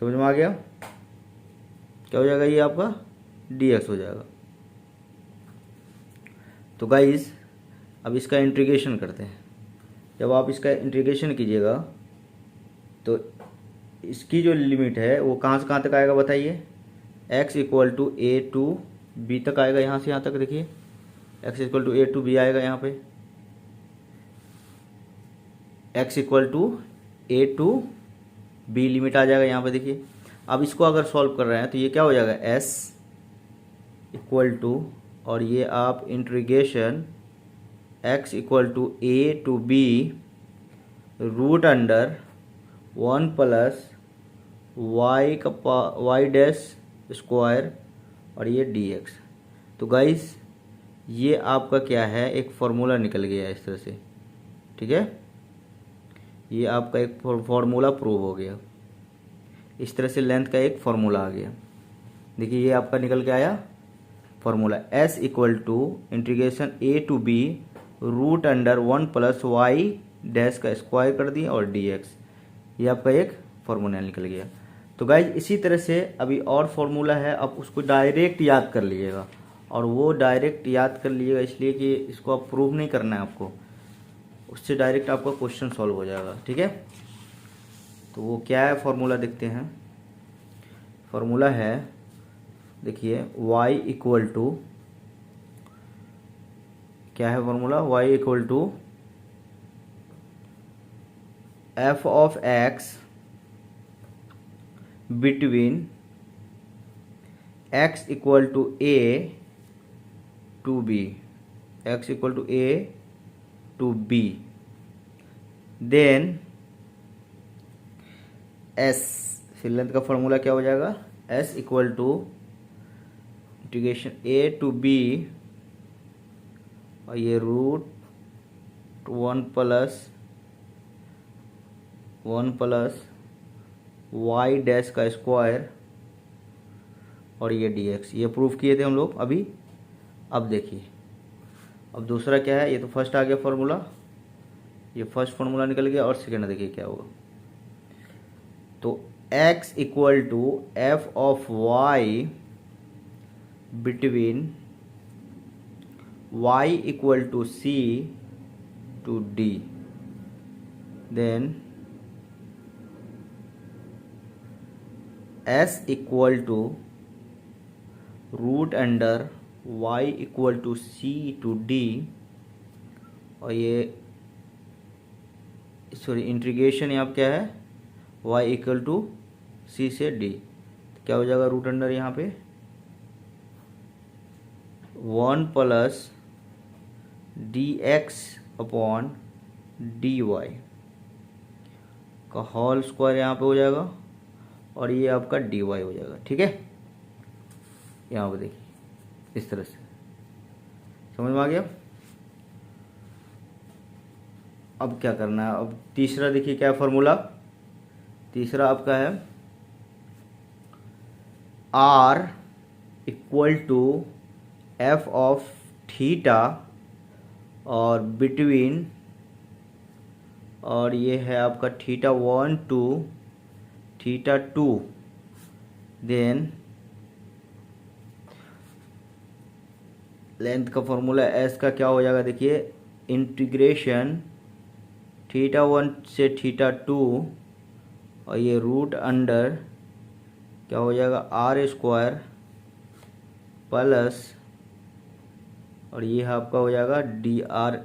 समझ में आ गया? क्या हो जाएगा, ये आपका डी एक्स हो जाएगा। तो गाइस अब इसका इंटीग्रेशन करते हैं। जब आप इसका इंटीग्रेशन कीजिएगा तो इसकी जो लिमिट है वो कहाँ से कहाँ तक आएगा बताइए। x equal to a to b तक आएगा, यहाँ से यहाँ तक देखिए x equal to a to b आएगा यहाँ पे, x equal to a to b limit आ जाएगा यहाँ पे देखिए। अब इसको अगर सॉल्व कर रहे हैं तो ये क्या हो जाएगा s इक्वल टू, और ये आप integration x equal to a to b root under 1 plus y dash square और ये dx। तो गाइस ये आपका क्या है, एक फॉर्मूला निकल गया इस तरह से, ठीक है। ये आपका एक फॉर्मूला प्रूव हो गया, इस तरह से लेंथ का एक फॉर्मूला आ गया। देखिए ये आपका निकल के आया formula, s equal to integration a to b root under 1 plus y dash का स्क्वायर कर दिए और dx। ये आपका एक फॉर्मूला निकल गया। तो गाइज इसी तरह से अभी और फॉर्मूला है, आप उसको डायरेक्ट याद कर लीजिएगा, और वो डायरेक्ट याद कर लीजिएगा इसलिए कि इसको आप प्रूव नहीं करना है आपको, उससे डायरेक्ट आपका क्वेश्चन सॉल्व हो जाएगा, ठीक है। तो वो क्या है फॉर्मूला देखते हैं। फॉर्मूला है देखिए y इक्वल टू, क्या है formula, y equal to f of x between x equal to a to b, x equal to a to b, then s, फिर लेंथ का फॉर्मूला क्या हो जाएगा, s equal to integration a to b और ये root 1 plus y dash का square और ये dx। ये प्रूफ किए थे हम लोग अभी। अब देखिए अब दूसरा क्या है, ये तो फर्स्ट आ गया फॉर्मूला, ये फर्स्ट फॉर्मूला निकल गया, और सेकेंड देखिए क्या होगा। तो x equal to f of y between y equal to c to d, then s equal to root under y equal to c to d, और ये सॉरी इंटीग्रेशन यहाँ पे क्या है, y इक्वल टू c से d, तो क्या हो जाएगा रूट अंडर यहाँ पे 1 प्लस dx अपॉन dy का होल स्क्वायर यहाँ पे हो जाएगा, और ये आपका dy हो जाएगा, ठीक है। यहाँ पे देखिए इस तरह से, समझ में आ गया। अब क्या करना है, अब तीसरा देखिए क्या फॉर्मूला, तीसरा आपका है r equal to f of theta और बिटवीन, और ये है आपका theta 1 to theta 2, then length का फॉर्मूला s का क्या हो जाएगा देखिए, इंटीग्रेशन थीटा 1 से थीटा 2 और ये रूट अंडर क्या हो जाएगा आर स्क्वायर प्लस, और ये आपका हो जाएगा D R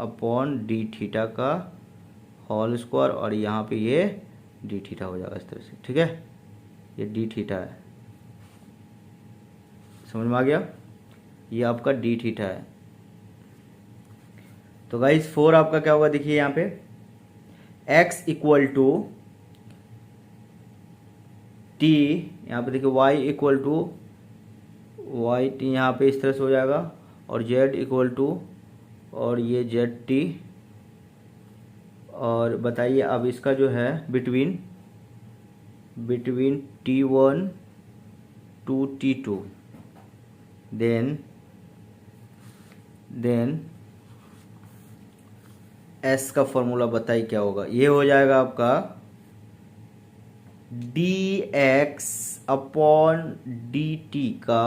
upon D theta का होल स्क्वायर, और यहाँ पे ये डी थीटा हो जाएगा इस तरह से, ठीक है। ये डी थीटा है, समझ में आ गया, ये आपका डी थीटा है। तो गाइस 4 आपका क्या होगा देखिए यहाँ पे, x इक्वल टू टी, यहाँ पे देखिए y equal to y t यहाँ पे इस तरह से हो जाएगा, और z इक्वल टू और ये जेड टी, और बताइए अब इसका जो है between T1 T2 then S का फॉर्मूला बताइए क्या होगा। ये हो जाएगा आपका dx अपॉन dt का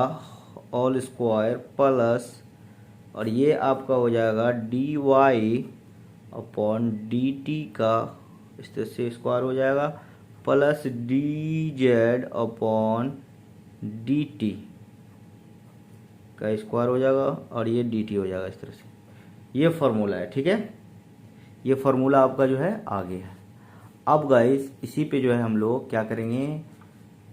होल स्क्वायर प्लस, और ये आपका हो जाएगा dy अपॉन dt का इस तरह से स्क्वायर हो जाएगा प्लस dz अपॉन dt का स्क्वायर हो जाएगा और ये dt हो जाएगा इस तरह से। ये फॉर्मूला है, ठीक है। ये फॉर्मूला आपका जो है आगे है। अब गाइस इसी पे जो है हम लोग क्या करेंगे,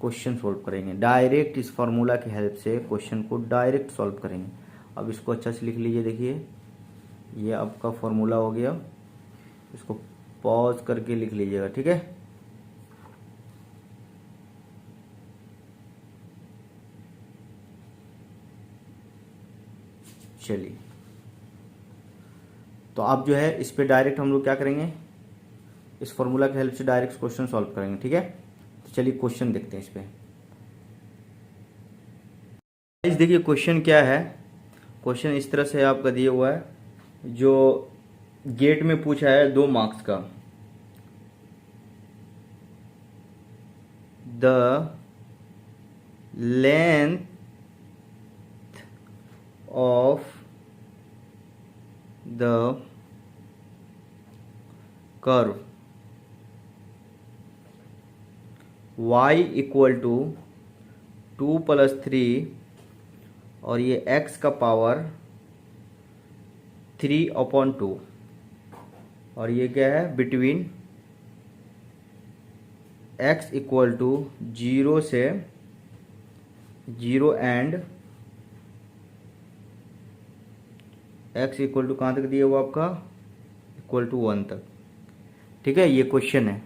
क्वेश्चन सॉल्व करेंगे डायरेक्ट। इस फॉर्मूला की हेल्प से क्वेश्चन को डायरेक्ट सॉल्व करेंगे। अब इसको अच्छा से लिख लीजिए। देखिए ये आपका फॉर्मूला हो गया, इसको पॉज करके लिख लीजिएगा, ठीक है। चलिए तो अब जो है इस पे डायरेक्ट हम लोग क्या करेंगे, इस फॉर्मूला की हेल्प से डायरेक्ट क्वेश्चन सॉल्व करेंगे, ठीक है। तो चलिए क्वेश्चन देखते हैं इस पे। इस देखिए क्वेश्चन क्या है। क्वेश्चन इस तरह से आपका दिया हुआ है, जो गेट में पूछा है 2 मार्क्स का। The length of the curve y equal to 2 + 3 और ये x का पावर 3/2 और ये क्या है बिटवीन x इक्वल टू 0 से 0 एंड x इक्वल टू कहाँ तक दिया हुआ आपका, इक्वल टू 1 तक, ठीक है। ये क्वेश्चन है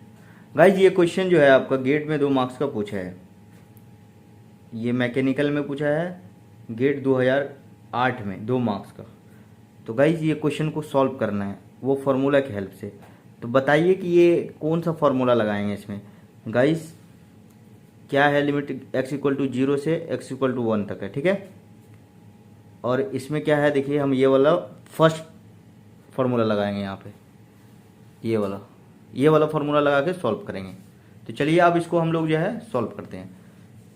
गाइज। ये क्वेश्चन जो है आपका गेट में 2 मार्क्स का पूछा है। ये मैकेनिकल में पूछा है, गेट 2008 में 2 मार्क्स का। तो गाइज ये क्वेश्चन को सॉल्व करना है वो फार्मूला की हेल्प से। तो बताइए कि ये कौन सा फार्मूला लगाएंगे इसमें। गाइज क्या है, लिमिट x इक्वल टू 0 से x इक्वल टू 1 तक है, ठीक है। और इसमें क्या है, देखिए हम ये वाला फर्स्ट फार्मूला लगाएंगे यहाँ पे, ये वाला फार्मूला लगा के सॉल्व करेंगे। तो चलिए अब इसको हम लोग जो है सॉल्व करते हैं।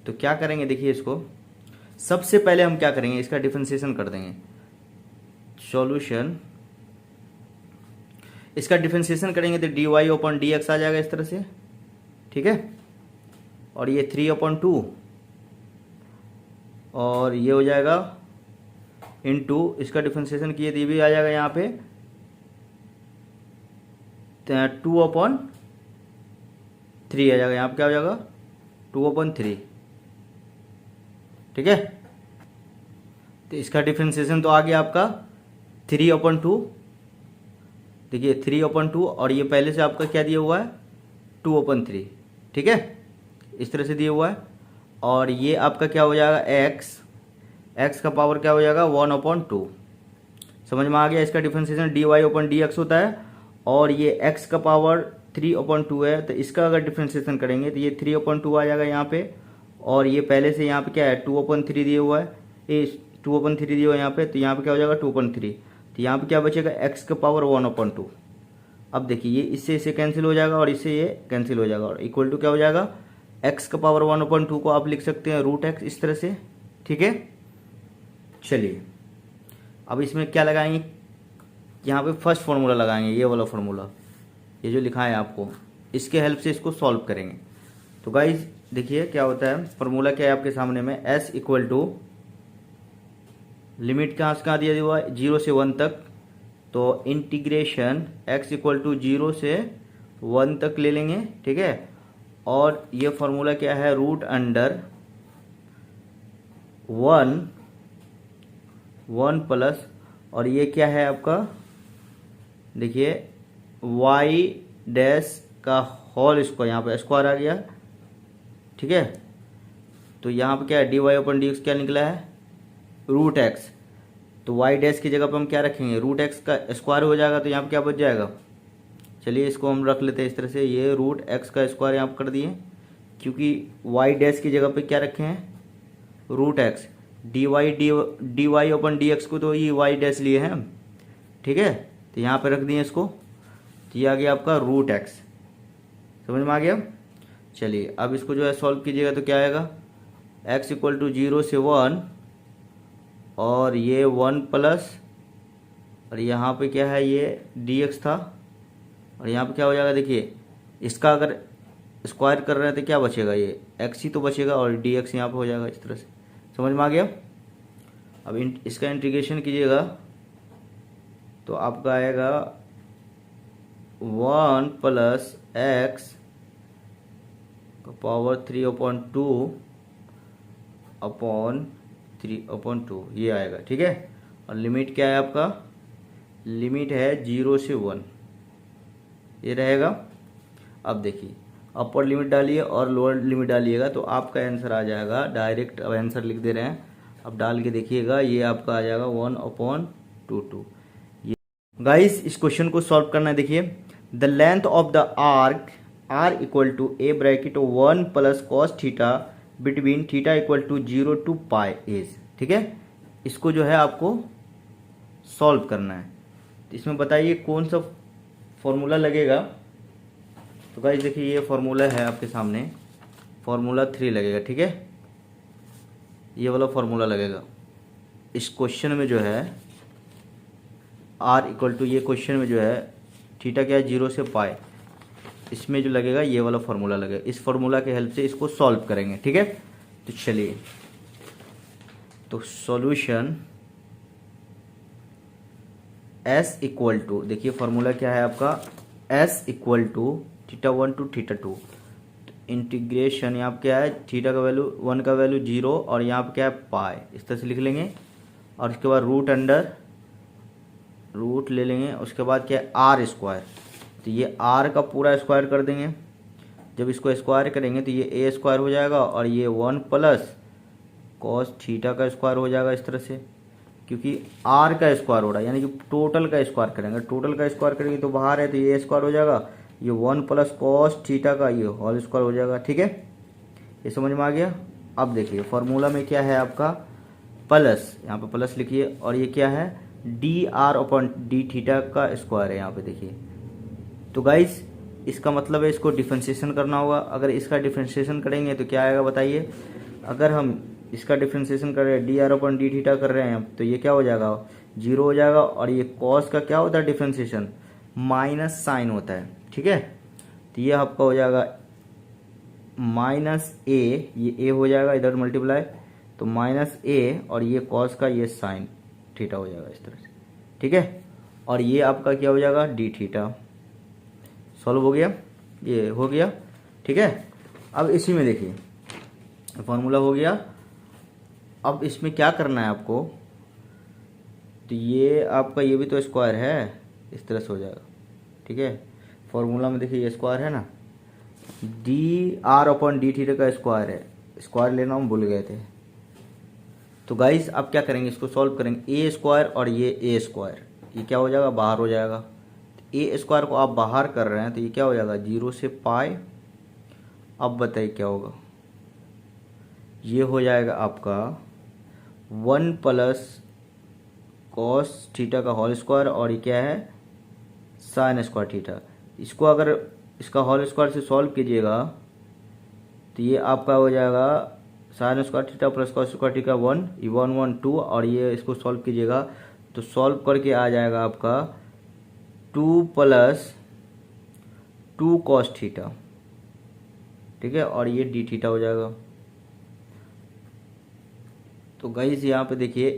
तो क्या करेंगे, देखिए इसको सबसे पहले हम क्या करेंगे, इसका डिफरेंशिएशन कर देंगे। सॉल्यूशन, इसका डिफरेंशिएशन करेंगे तो dy अपॉन dx आ जाएगा इस तरह से, ठीक है। और ये 3/2 और ये हो जाएगा इनटू, इसका डिफरेंशिएशन किए तो ये भी आ जाएगा यहाँ पे 2/3 आ जाएगा, यहाँ पे क्या हो जाएगा 2/3, ठीक है। तो इसका डिफरेंशिएशन तो आ गया आपका 3/2, देखिए 3/2 और ये पहले से आपका क्या दिया हुआ है 2/3, ठीक है, इस तरह से दिया हुआ है। और ये आपका क्या हो जाएगा x का पावर क्या हो जाएगा 1/2, समझ में आ गया। इसका डिफरेंशिएशन dy/dx होता है और ये x का पावर 3/2 है, तो इसका अगर डिफरेंशिएशन करेंगे तो ये 3/2 आ जाएगा यहाँ पे। और ये पहले से यहाँ पे क्या है 2/3 दिया हुआ है, ये 2/3 दिया हुआ है यहाँ पे, तो यहाँ पे क्या हो जाएगा 2/3, तो यहाँ पे क्या बचेगा x का पावर 1/2। अब देखिए ये इससे इसे कैंसिल हो जाएगा और इससे ये कैंसिल हो जाएगा और इक्वल टू क्या हो जाएगा x का पावर 1/2 को आप लिख सकते हैं √x इस तरह से, ठीक है। चलिए अब इसमें क्या लगाएंगे, यहाँ पे फर्स्ट फार्मूला लगाएंगे, ये वाला फार्मूला, ये जो लिखा है आपको, इसके हेल्प से इसको सॉल्व करेंगे। तो गाइज देखिए क्या होता है, फार्मूला क्या है आपके सामने में, s इक्वल टू लिमिट कहाँ दिया हुआ है 0 से 1 तक, तो इंटीग्रेशन x इक्वल टू 0 से 1 तक ले लेंगे, ठीक है। और ये फार्मूला क्या है √1 प्लस, और ये क्या है आपका, देखिए y डैश का होल स्क्वायर, यहाँ पे स्क्वायर आ गया, ठीक है। तो यहाँ पे क्या है dy/dx क्या निकला है √x, तो y डैश की जगह पे हम क्या रखेंगे √x का स्क्वायर हो जाएगा, तो यहाँ पे क्या बच जाएगा, चलिए इसको हम रख लेते हैं इस तरह से, ये √x का स्क्वायर यहाँ पर कर दिए, क्योंकि y डैश की जगह पे क्या रखे हैं रूट एक्स, डी वाई अपन डी एक्स को तो ये वाई डैश लिए हैं हम, ठीक है, तो यहाँ पे रख दिए इसको, तो ये आ गया आपका रूट एक्स। समझ में आ गया। चलिए अब इसको जो है सॉल्व कीजिएगा तो क्या आएगा, एक्स इक्वल टू 0 से 1 और ये 1 प्लस, और यहाँ पे क्या है ये डी एक्स था, और यहाँ पे क्या हो जाएगा देखिए, इसका अगर स्क्वायर कर रहे हैं तो क्या बचेगा, ये एक्स ही तो बचेगा और डी एक्स यहाँ पे हो जाएगा इस तरह से। समझ में आ गया। अब इसका इंटीग्रेशन कीजिएगा तो आपका आएगा 1 प्लस एक्स का पावर 3/2 अपॉन 3/2 ये आएगा, ठीक है। और लिमिट क्या है आपका, लिमिट है 0 से 1 ये रहेगा। अब देखिए अपर लिमिट डालिए और लोअर लिमिट डालिएगा तो आपका आंसर आ जाएगा डायरेक्ट। अब आंसर लिख दे रहे हैं, अब डाल के देखिएगा, ये आपका आ जाएगा 1/2। ये गाइस इस क्वेश्चन को सॉल्व करना है। देखिए the length of the arc r equal to a bracket 1 plus cos theta between theta equal to 0 to pi is, ठीक है। इसको जो है आपको सॉल्व करना है। तो इसमें बताइए कौन सा फॉर्मूला लगेगा। तो गाइस देखिए ये फॉर्मूला है आपके सामने, फॉर्मूला 3 लगेगा, ठीक है, ये वाला फॉर्मूला लगेगा। इस क्वेश्चन में जो है आर इक्वल टू, ये क्वेश्चन में जो है थीटा क्या है 0 से पाई, इसमें जो लगेगा ये वाला फॉर्मूला लगेगा। इस फॉर्मूला के हेल्प से इसको सॉल्व करेंगे, ठीक है। तो चलिए, तो सॉल्यूशन S इक्वल टू, देखिए फॉर्मूला क्या है आपका, S equal to θ1 to θ2। Integration यहाँ पे क्या है, थीटा का वैल्यू 1 का वैल्यू 0 और यहाँ पे क्या है पाई, इस तरह से लिख लेंगे। और उसके बाद रूट अंडर रूट ले लेंगे। उसके बाद क्या है आर स्क्वायर, तो ये आर का पूरा स्क्वायर कर देंगे। जब इसको स्क्वायर करेंगे तो ये ए स्क्वायर हो जाएगा और ये 1 प्लस कॉस थीटा का स्क्वायर हो जाएगा इस तरह से, क्योंकि आर का स्क्वायर हो रहा है, यानी कि टोटल का स्क्वायर करेंगे। टोटल का स्क्वायर करेंगे तो बाहर है तो ये स्क्वायर हो जाएगा, ये 1 प्लस कॉस थीटा का ये होल स्क्वायर हो जाएगा, ठीक है। ये समझ में आ गया। अब देखिए फॉर्मूला में क्या है आपका प्लस, यहाँ पे प्लस लिखिए, और ये क्या है D R upon D theta का स्क्वायर है यहाँ पे देखिए। तो गाइस इसका मतलब है इसको डिफरेंशिएशन करना होगा। अगर इसका डिफरेंशिएशन करेंगे तो क्या आएगा बताइए, अगर हम इसका डिफरेंशिएशन कर रहे हैं D R upon D theta कर रहे हैं तो ये क्या हो जाएगा 0 हो जाएगा। और ये कॉस का क्या होता है डिफरेंशिएशन, माइनस साइन होता है, ठीक है। तो ये आपका हो जाएगा माइनस ए, ये ए हो जाएगा इधर मल्टीप्लाई, तो माइनस ए और ये कॉस का ये साइन थीटा हो जाएगा इस तरह से, ठीक है। और ये आपका क्या हो जाएगा डी थीटा। सॉल्व हो गया, ये हो गया, ठीक है। अब इसी में देखिए फॉर्मूला हो गया। अब इसमें क्या करना है आपको, तो ये आपका ये भी तो स्क्वायर है, इस तरह से हो जाएगा, ठीक है। फॉर्मूला में देखिए ये स्क्वायर है ना, D R upon D theta का स्क्वायर है, स्क्वायर लेना हम भूल गए थे। तो गाइस अब क्या करेंगे, इसको सॉल्व करेंगे। ए स्क्वायर और ये ए स्क्वायर, ये क्या हो जाएगा बाहर हो जाएगा। ए स्क्वायर को आप बाहर कर रहे हैं तो ये क्या हो जाएगा 0 से पाई। अब बताइए क्या होगा, ये हो जाएगा आपका 1 प्लस कॉस थीटा का होल स्क्वायर और ये क्या है साइन स्क्वायर थीटा। इसको अगर इसका होल स्क्वायर से सॉल्व कीजिएगा तो ये आपका हो जाएगा sine square theta plus cos square theta 1, ये 1 1 2, और ये इसको सॉल्व कीजिएगा तो सॉल्व करके आ जाएगा आपका 2 प्लस 2 कॉस थीटा, ठीक है। और ये डी थीटा हो जाएगा। तो गाइस यहाँ पे देखिए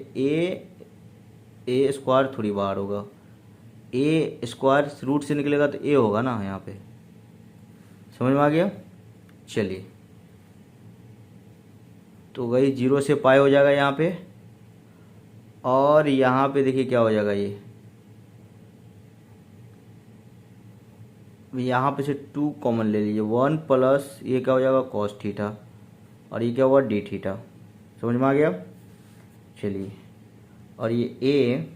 ए स्क्वायर थोड़ी बाहर होगा, ए स्क्वायर रूट से निकलेगा तो ए होगा ना यहाँ पे। समझ में आ गया। चलिए तो गाइस 0 से पाई हो जाएगा यहाँ पे, और यहाँ पे देखिए क्या हो जाएगा, ये यहाँ पे से 2 कॉमन ले लीजिए, 1 प्लस ये क्या हो जाएगा कॉस थीटा और ये क्या होगा डी थीटा। समझ में आ गया। चलिए और ये ए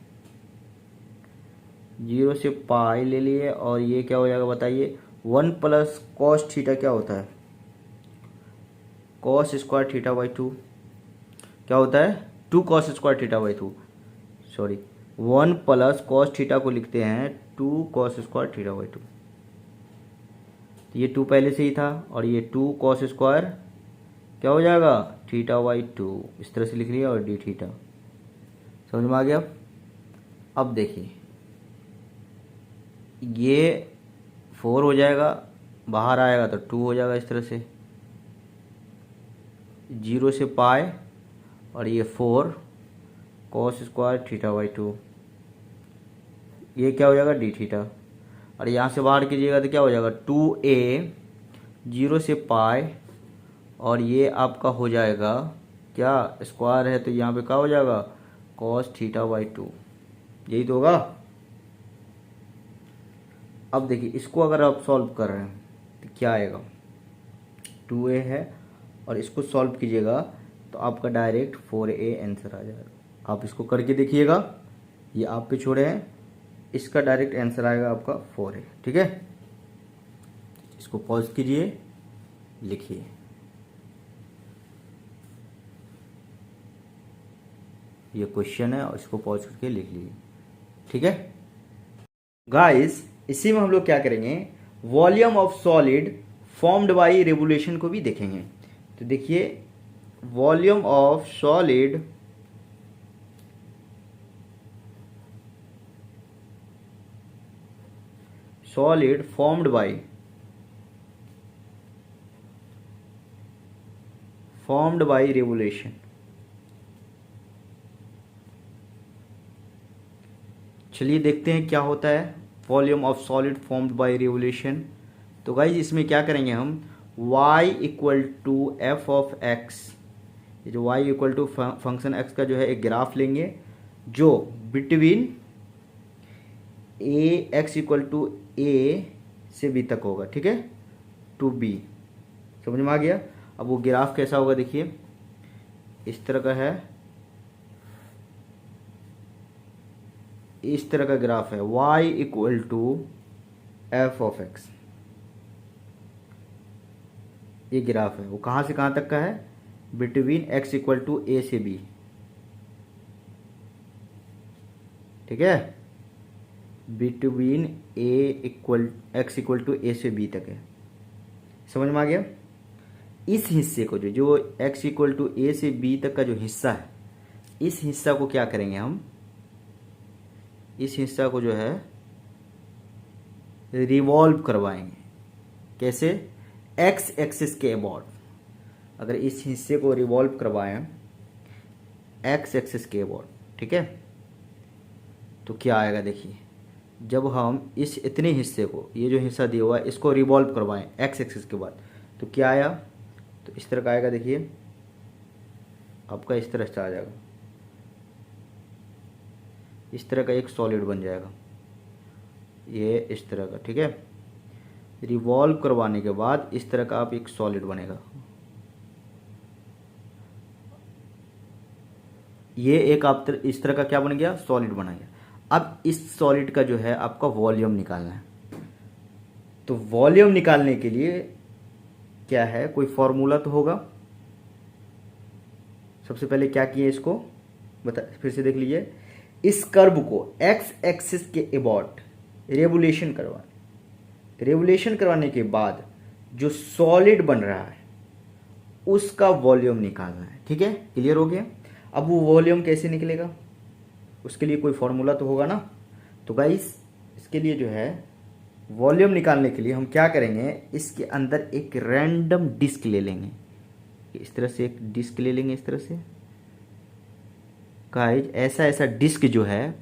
0 से पाई ले लिए, और ये क्या हो जाएगा बताइए 1 प्लस कॉस थीटा क्या होता है कॉस स्क्वायर थीटा बाई 2। क्या होता है 2 cos square theta by 2, sorry 1 plus cos theta को लिखते हैं 2 cos स्क्वायर थीटा बाई 2। तो ये 2 पहले से ही था और ये 2 cos स्क्वायर क्या हो जाएगा थीटा बाई 2, इस तरह से लिख लिया और डी थीटा। समझ में आ गया? अब देखिए ये 4 हो जाएगा, बाहर आएगा तो 2 हो जाएगा इस तरह से, 0 से पाए और ये 4 cos स्क्वायर थीटा बाई 2, ये क्या हो जाएगा डी थीटा। और यहाँ से बाहर कीजिएगा तो क्या हो जाएगा 2a 0 से पाए और ये आपका हो जाएगा क्या स्क्वायर है तो यहाँ पे क्या हो जाएगा cos थीटा बाई 2, यही तो होगा। अब देखिए इसको अगर आप सॉल्व कर रहे हैं तो क्या आएगा 2a है और इसको सॉल्व कीजिएगा तो आपका डायरेक्ट 4a आंसर आ जाएगा। आप इसको करके देखिएगा, ये आप पे छोड़े हैं, इसका डायरेक्ट आंसर आएगा आपका 4a। ठीक है, इसको पॉज कीजिए, लिखिए। ये क्वेश्चन है और इसको पॉज करके लिख लीजिए। ठीक है गाइस, इसी में हम लोग क्या करेंगे volume of solid formed by revolution को भी देखेंगे। तो देखिए volume of solid formed by revolution. चलिए देखते हैं क्या होता है volume of solid formed by revolution. तो गाइज इसमें क्या करेंगे हम y equal to f of x, ये जो y equal to function x का जो है एक ग्राफ लेंगे जो between a x equal to a से बी तक होगा। ठीक है, टू बी। समझ में आ गया? अब वो ग्राफ कैसा होगा देखिए, इस तरह का है, इस तरह का ग्राफ है y equal to f of x, ये ग्राफ है। वो कहाँ से कहाँ तक का है, between x equal to a से b। ठीक है, between x equal to a से b तक है। समझ में आ गया? इस हिस्से को जो x इक्वल टू ए से b तक का जो हिस्सा है, इस हिस्सा को क्या करेंगे हम, इस हिस्सा को जो है रिवॉल्व करवाएंगे। कैसे? एक्स एक्सिस के अबाउट। अगर इस हिस्से को रिवॉल्व करवाएं एक्स एक्सिस के अबाउट, ठीक है, तो क्या आएगा देखिए, जब हम इस इतने हिस्से को, ये जो हिस्सा दिया हुआ है, इसको रिवॉल्व करवाएं एक्स एक्सिस के बाद, तो क्या आया, तो इस तरह का आएगा। देखिए आपका इस तरह से आ जाएगा, इस तरह का एक सॉलिड बन जाएगा, ये इस तरह का। ठीक है, रिवॉल्व करवाने के बाद इस तरह का आप एक सॉलिड बनेगा। ये एक आप इस तरह का क्या बन गया, सॉलिड बना गया। अब इस सॉलिड का जो है आपका वॉल्यूम निकालना है। तो वॉल्यूम निकालने के लिए क्या है, कोई फॉर्मूला तो होगा। सबसे पहले क्या किए, इसको बता फिर से देख लीजिए। इस कर्व को एक्स एक्सिस के अबाउट रेवोल्यूशन करवाएं। रेवोल्यूशन करवाने के बाद जो सॉलिड बन रहा है उसका वॉल्यूम निकालना है। ठीक है, क्लियर हो गया? अब वो वॉल्यूम कैसे निकलेगा, उसके लिए कोई फॉर्मूला तो होगा ना। तो गाइस इसके लिए जो है वॉल्यूम निकालने के लिए हम क्या करेंगे, इसके अंदर एक रैंडम डिस्क ले लेंगे। इस तरह से एक डिस्क ले लेंगे, इस तरह से। गाइस ऐसा डिस्क जो है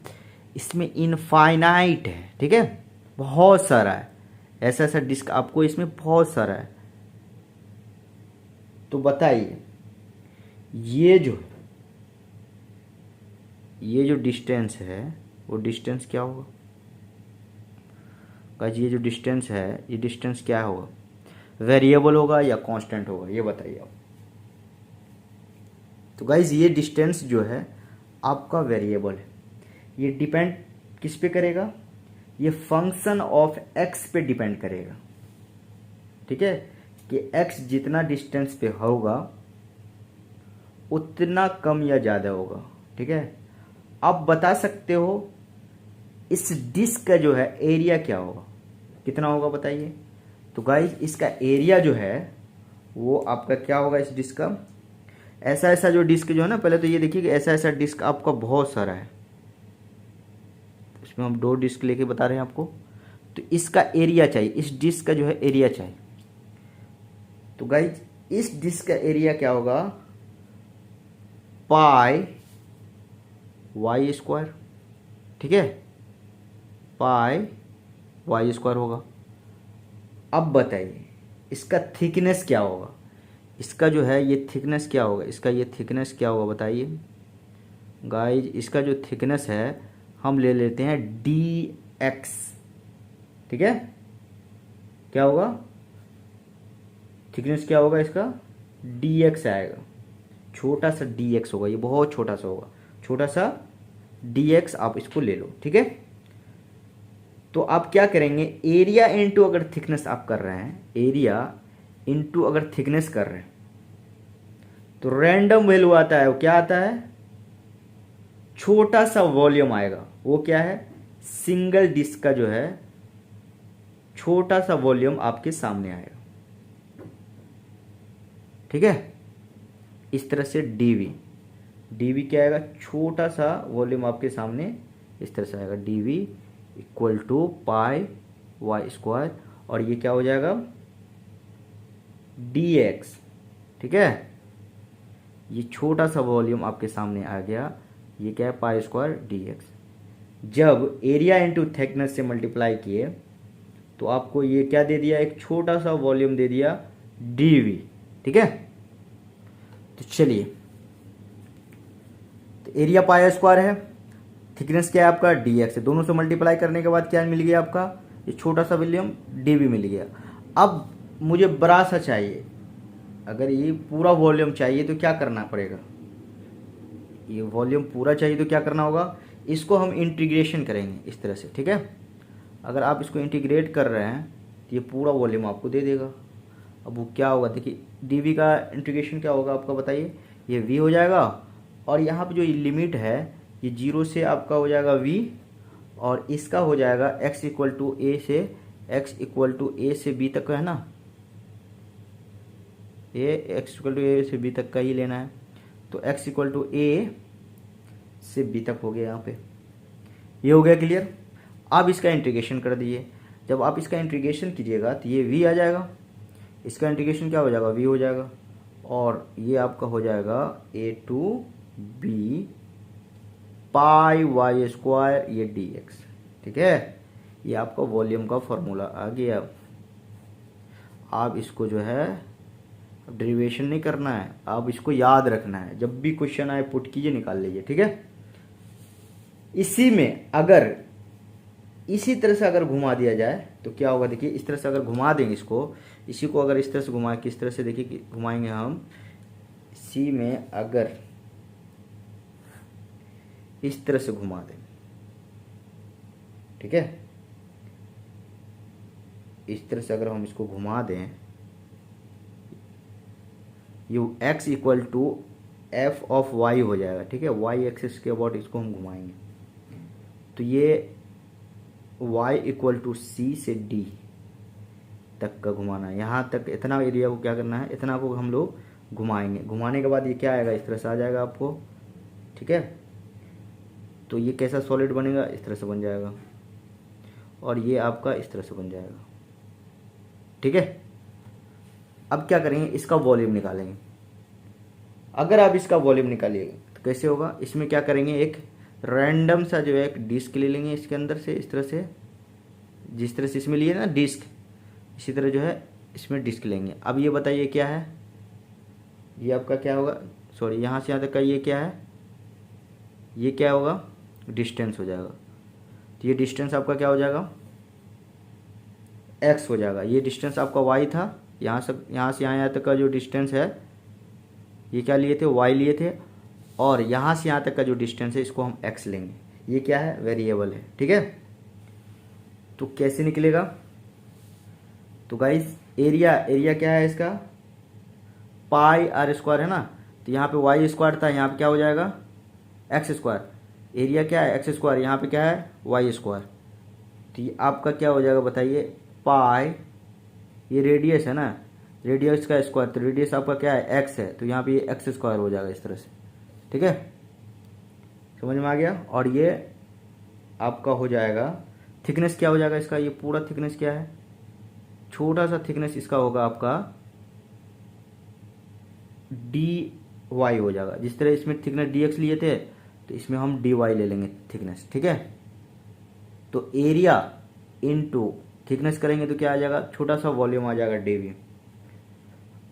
इसमें इनफाइनाइट है। ठीक है, बहुत सारा है, ऐसा डिस्क आपको इसमें बहुत सारा है। तो बताइए ये जो डिस्टेंस है वो डिस्टेंस क्या होगा? गाइस ये जो डिस्टेंस है, ये डिस्टेंस क्या होगा, वेरिएबल होगा या कांस्टेंट होगा, ये बताइए आप। तो गाइस ये डिस्टेंस जो है आपका वेरिएबल है। ये डिपेंड किस पे करेगा, ये फंक्शन ऑफ एक्स पे डिपेंड करेगा। ठीक है, कि एक्स जितना डिस्टेंस पे होगा उतना कम या ज़्यादा होगा। ठीक है, आप बता सकते हो इस डिस्क का जो है एरिया क्या होगा, कितना होगा बताइए। तो गाइज इसका एरिया जो है वो आपका क्या होगा इस डिस्क का। ऐसा ऐसा जो डिस्क जो है ना, पहले तो ये देखिए कि ऐसा ऐसा डिस्क आपका बहुत सारा है, इसमें हम 2 डिस्क लेके बता रहे हैं आपको। तो इसका एरिया चाहिए, इस डिस्क का जो है एरिया चाहिए। तो गाइज इस डिस्क का एरिया क्या होगा, पाई वाई स्क्वायर। ठीक है, पाई वाई स्क्वायर होगा। अब बताइए इसका थिकनेस क्या होगा, इसका जो है ये थिकनेस क्या होगा, इसका ये थिकनेस क्या होगा बताइए। गाइज इसका जो थिकनेस है हम ले लेते हैं dx। ठीक है, क्या होगा थिकनेस, क्या होगा इसका dx आएगा, छोटा सा dx होगा, ये बहुत छोटा सा होगा, छोटा सा dx आप इसको ले लो। ठीक है, तो आप क्या करेंगे, एरिया इनटू अगर थिकनेस आप कर रहे हैं, एरिया इनटू अगर थिकनेस कर रहे हैं तो रैंडम वैल्यू आता है, वो क्या आता है, छोटा सा वॉल्यूम आएगा। वो क्या है, सिंगल डिस्क का जो है छोटा सा वॉल्यूम आपके सामने आएगा। ठीक है, इस तरह से डीवी क्या आएगा, छोटा सा वॉल्यूम आपके सामने इस तरह से आएगा, dv equal to pi y square, और ये क्या हो जाएगा dx। ठीक है, ये छोटा सा वॉल्यूम आपके सामने आ गया, ये क्या है पाई स्क्वायर dx। जब एरिया इंटू थिकनेस से मल्टीप्लाई किए तो आपको ये क्या दे दिया, एक छोटा सा वॉल्यूम दे दिया dv। ठीक है, तो चलिए, तो एरिया पाई स्क्वायर है, थिकनेस क्या है आपका dx है, दोनों से मल्टीप्लाई करने के बाद क्या मिल गया आपका, ये छोटा सा वॉल्यूम dv मिल गया। अब मुझे बड़ा सा चाहिए, अगर ये पूरा वॉल्यूम चाहिए तो क्या करना पड़ेगा, ये वॉल्यूम पूरा चाहिए तो क्या करना होगा, इसको हम इंटीग्रेशन करेंगे इस तरह से। ठीक है, अगर आप इसको इंटीग्रेट कर रहे हैं तो ये पूरा वॉल्यूम आपको दे देगा। अब वो क्या होगा, देखिए dv का इंटीग्रेशन क्या होगा आपका बताइए, ये v हो जाएगा, और यहाँ पे जो लिमिट है ये 0 से आपका हो जाएगा v, और इसका हो जाएगा x इक्वल टू ए से b तक का है ना, x इक्वल टू ए से b तक का ही लेना है। तो x इक्वल टू ए से b तक हो गया, यहाँ पे ये हो गया क्लियर। अब इसका इंटीग्रेशन कर दीजिए, जब आप इसका इंटीग्रेशन कीजिएगा तो ये v आ जाएगा, इसका इंटीग्रेशन क्या हो जाएगा, v हो जाएगा, और ये आपका हो जाएगा a to b pi y square ये dx। ठीक है, ये आपका वॉल्यूम का फॉर्मूला आ गया। आप इसको जो है डेरिवेशन नहीं करना है, आप इसको याद रखना है, जब भी क्वेश्चन आए पुट कीजिए, निकाल लीजिए। ठीक है, इसी में अगर इसी तरह से अगर घुमा दिया जाए तो क्या होगा, देखिए इस तरह से अगर घुमा देंगे इसको, इसी को अगर इस तरह से घुमाए, किस तरह से देखिए घुमाएंगे हम, इसी में अगर इस तरह से घुमा दें, ठीक है, इस तरह से अगर हम इसको घुमा दें, ये x equal to f of y हो जाएगा। ठीक है, वाई एक्सिस के अबाउट इसको हम घुमाएंगे, तो ये y इक्वल टू सी से d तक का घुमाना है, यहाँ तक इतना एरिया को क्या करना है, इतना को हम लोग घुमाएंगे। घुमाने के बाद ये क्या आएगा, इस तरह से आ जाएगा आपको। ठीक है, तो ये कैसा सॉलिड बनेगा, इस तरह से बन जाएगा, और ये आपका इस तरह से बन जाएगा। ठीक है, अब क्या करेंगे, इसका वॉल्यूम निकालेंगे। अगर आप इसका वॉल्यूम निकालिएगा तो कैसे होगा, इसमें क्या करेंगे, एक रैंडम सा जो है एक डिस्क ले लेंगे इसके अंदर से, इस तरह से, जिस तरह से इसमें लिए ना डिस्क, इसी तरह जो है इसमें डिस्क लेंगे। अब ये बताइए क्या है, ये आपका क्या होगा, सॉरी यहाँ से यहाँ तक का ये क्या है, ये क्या होगा, डिस्टेंस हो जाएगा। तो ये डिस्टेंस आपका क्या हो जाएगा, x हो जाएगा। ये डिस्टेंस आपका y था, यहाँ से यहाँ तक का जो डिस्टेंस है ये क्या लिए थे, y लिए थे, और यहाँ से यहाँ तक का जो डिस्टेंस है इसको हम x लेंगे। ये क्या है, वेरिएबल है। ठीक है, तो कैसे निकलेगा, तो गाइस एरिया क्या है इसका, पाई आर स्क्वायर है ना, तो यहाँ पे वाई स्क्वायर था, यहाँ पे क्या हो जाएगा एक्स स्क्वायर। एरिया क्या है एक्स स्क्वायर, यहाँ पे क्या है वाई स्क्वायर। तो ये आपका क्या हो जाएगा बताइए, पाई, ये रेडियस है ना, रेडियस का स्क्वायर, तो रेडियस आपका क्या है एक्स है, तो यहाँ पे ये एक्स स्क्वायर हो जाएगा इस तरह से। ठीक है, समझ में आ गया। और ये आपका हो जाएगा थिकनेस क्या हो जाएगा इसका, ये पूरा थिकनेस क्या है, छोटा सा थिकनेस इसका होगा आपका डी वाई हो जाएगा। जिस तरह इसमें थिकनेस डी एक्स लिए थे, तो इसमें हम डी वाई ले लेंगे थिकनेस। ठीक है, तो एरिया इनटू थिकनेस करेंगे तो क्या आ जाएगा, छोटा सा वॉल्यूम आ जाएगा डी वी।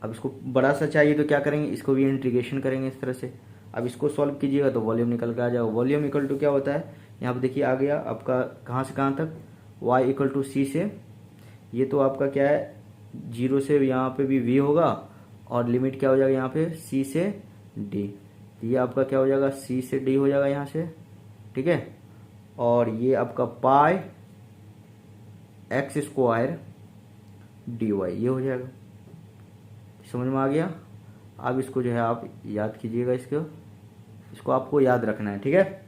अब इसको बड़ा सा चाहिए तो क्या करेंगे, इसको भी इंटीग्रेशन करेंगे इस तरह से। अब इसको सॉल्व कीजिएगा तो वॉल्यूम निकल के आ जाएगा। वॉल्यूम इक्वल टू क्या होता है, यहाँ पे देखिए आ गया आपका कहाँ से कहाँ तक, y इक्वल टू सी से, ये तो आपका क्या है जीरो से यहाँ पे भी v होगा, और लिमिट क्या हो जाएगा यहाँ पे c से d, ये आपका क्या हो जाएगा c से d हो जाएगा यहाँ से। ठीक है, और ये आपका पाई एक्स स्क्वायर डी वाई ये हो जाएगा। समझ में आ गया। अब इसको जो है आप याद कीजिएगा, इसको आपको याद रखना है। ठीक है,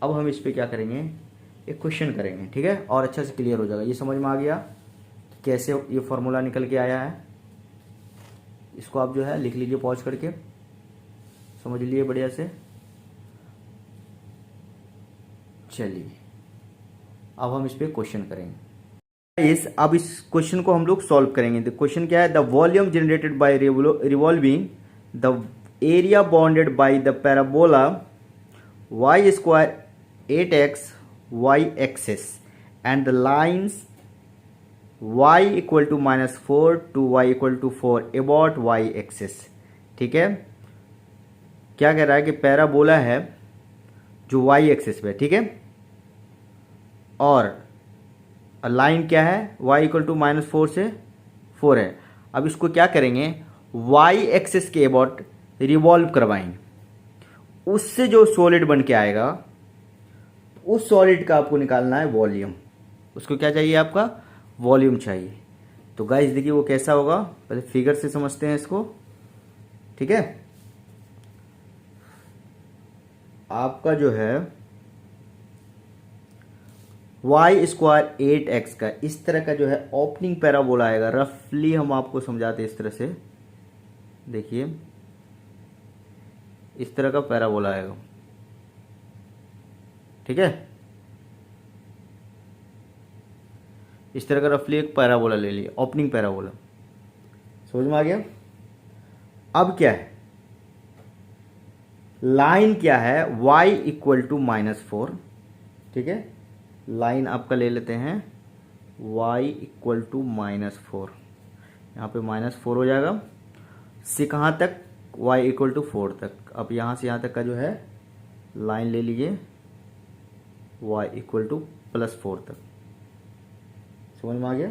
अब हम इस पे क्या करेंगे, एक क्वेश्चन करेंगे। ठीक है, और अच्छा से क्लियर हो जाएगा। ये समझ में आ गया कैसे ये फॉर्मूला निकल के आया है। इसको आप जो है लिख लीजिए पॉज करके, समझ लीजिए बढ़िया से। चलिए अब हम इस पे क्वेश्चन करेंगे। अब इस क्वेश्चन को हम लोग सॉल्व करेंगे। द क्वेश्चन क्या है, the volume generated by revolving the area bounded by the parabola y square 8x y axis and the lines y equal to -4 to y equal to 4 about y axis। ठीक है, क्या कह रहा है कि parabola है जो y एक्सिस पे, ठीक है, और लाइन क्या है y इक्वल टू -4 से 4 है। अब इसको क्या करेंगे, y एक्सिस के अबाउट रिवॉल्व करवाएंगे, उससे जो सॉलिड बन के आएगा उस सॉलिड का आपको निकालना है वॉल्यूम। उसको क्या चाहिए, आपका वॉल्यूम चाहिए। तो गाइस देखिए वो कैसा होगा, पहले फिगर से समझते हैं इसको। ठीक है, आपका जो है y स्क्वायर 8x का इस तरह का जो है ओपनिंग पैराबोला आएगा। रफली हम आपको समझाते हैं इस तरह से, देखिए इस तरह का पैराबोला आएगा। ठीक है, इस तरह का रफली एक पैराबोला ले लिया, ओपनिंग पैराबोला। समझ में आ गया। अब क्या है, लाइन क्या है y इक्वल टू -4। ठीक है, लाइन आपका ले लेते हैं y इक्वल टू -4, यहाँ पे -4 हो जाएगा। से कहाँ तक, y इक्वल टू 4 तक। अब यहाँ से यहाँ तक का जो है लाइन ले लीजिए y इक्वल टू +4 तक। समझ में आ गया,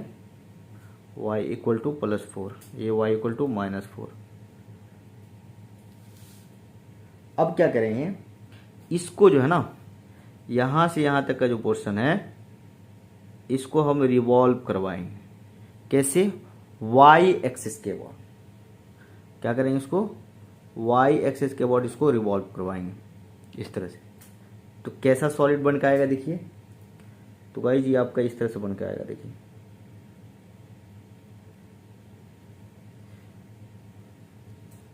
y इक्वल टू +4, ये y इक्वल टू -4। अब क्या करेंगे, इसको जो है ना यहाँ से यहाँ तक का जो पोर्शन है इसको हम रिवॉल्व करवाएंगे। कैसे, y एक्सिस के अबाउट। क्या करेंगे, इसको y एक्सिस के अबाउट इसको रिवॉल्व करवाएंगे इस तरह से। तो कैसा सॉलिड बन के आएगा देखिए, तो गाइस ये आपका इस तरह से बन के आएगा। देखिए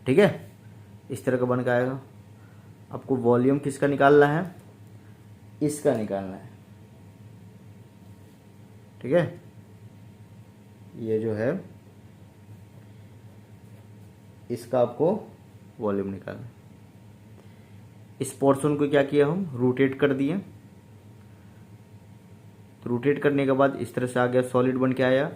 ठीक है, इस तरह का बन के आएगा। आपको वॉल्यूम किसका निकालना है, इसका निकालना है। ठीक है, ये जो है इसका आपको वॉल्यूम निकालना है। इस पोर्शन को क्या किया, हम रोटेट कर दिए। तो रोटेट करने के बाद इस तरह से आ गया, सॉलिड बन के आया।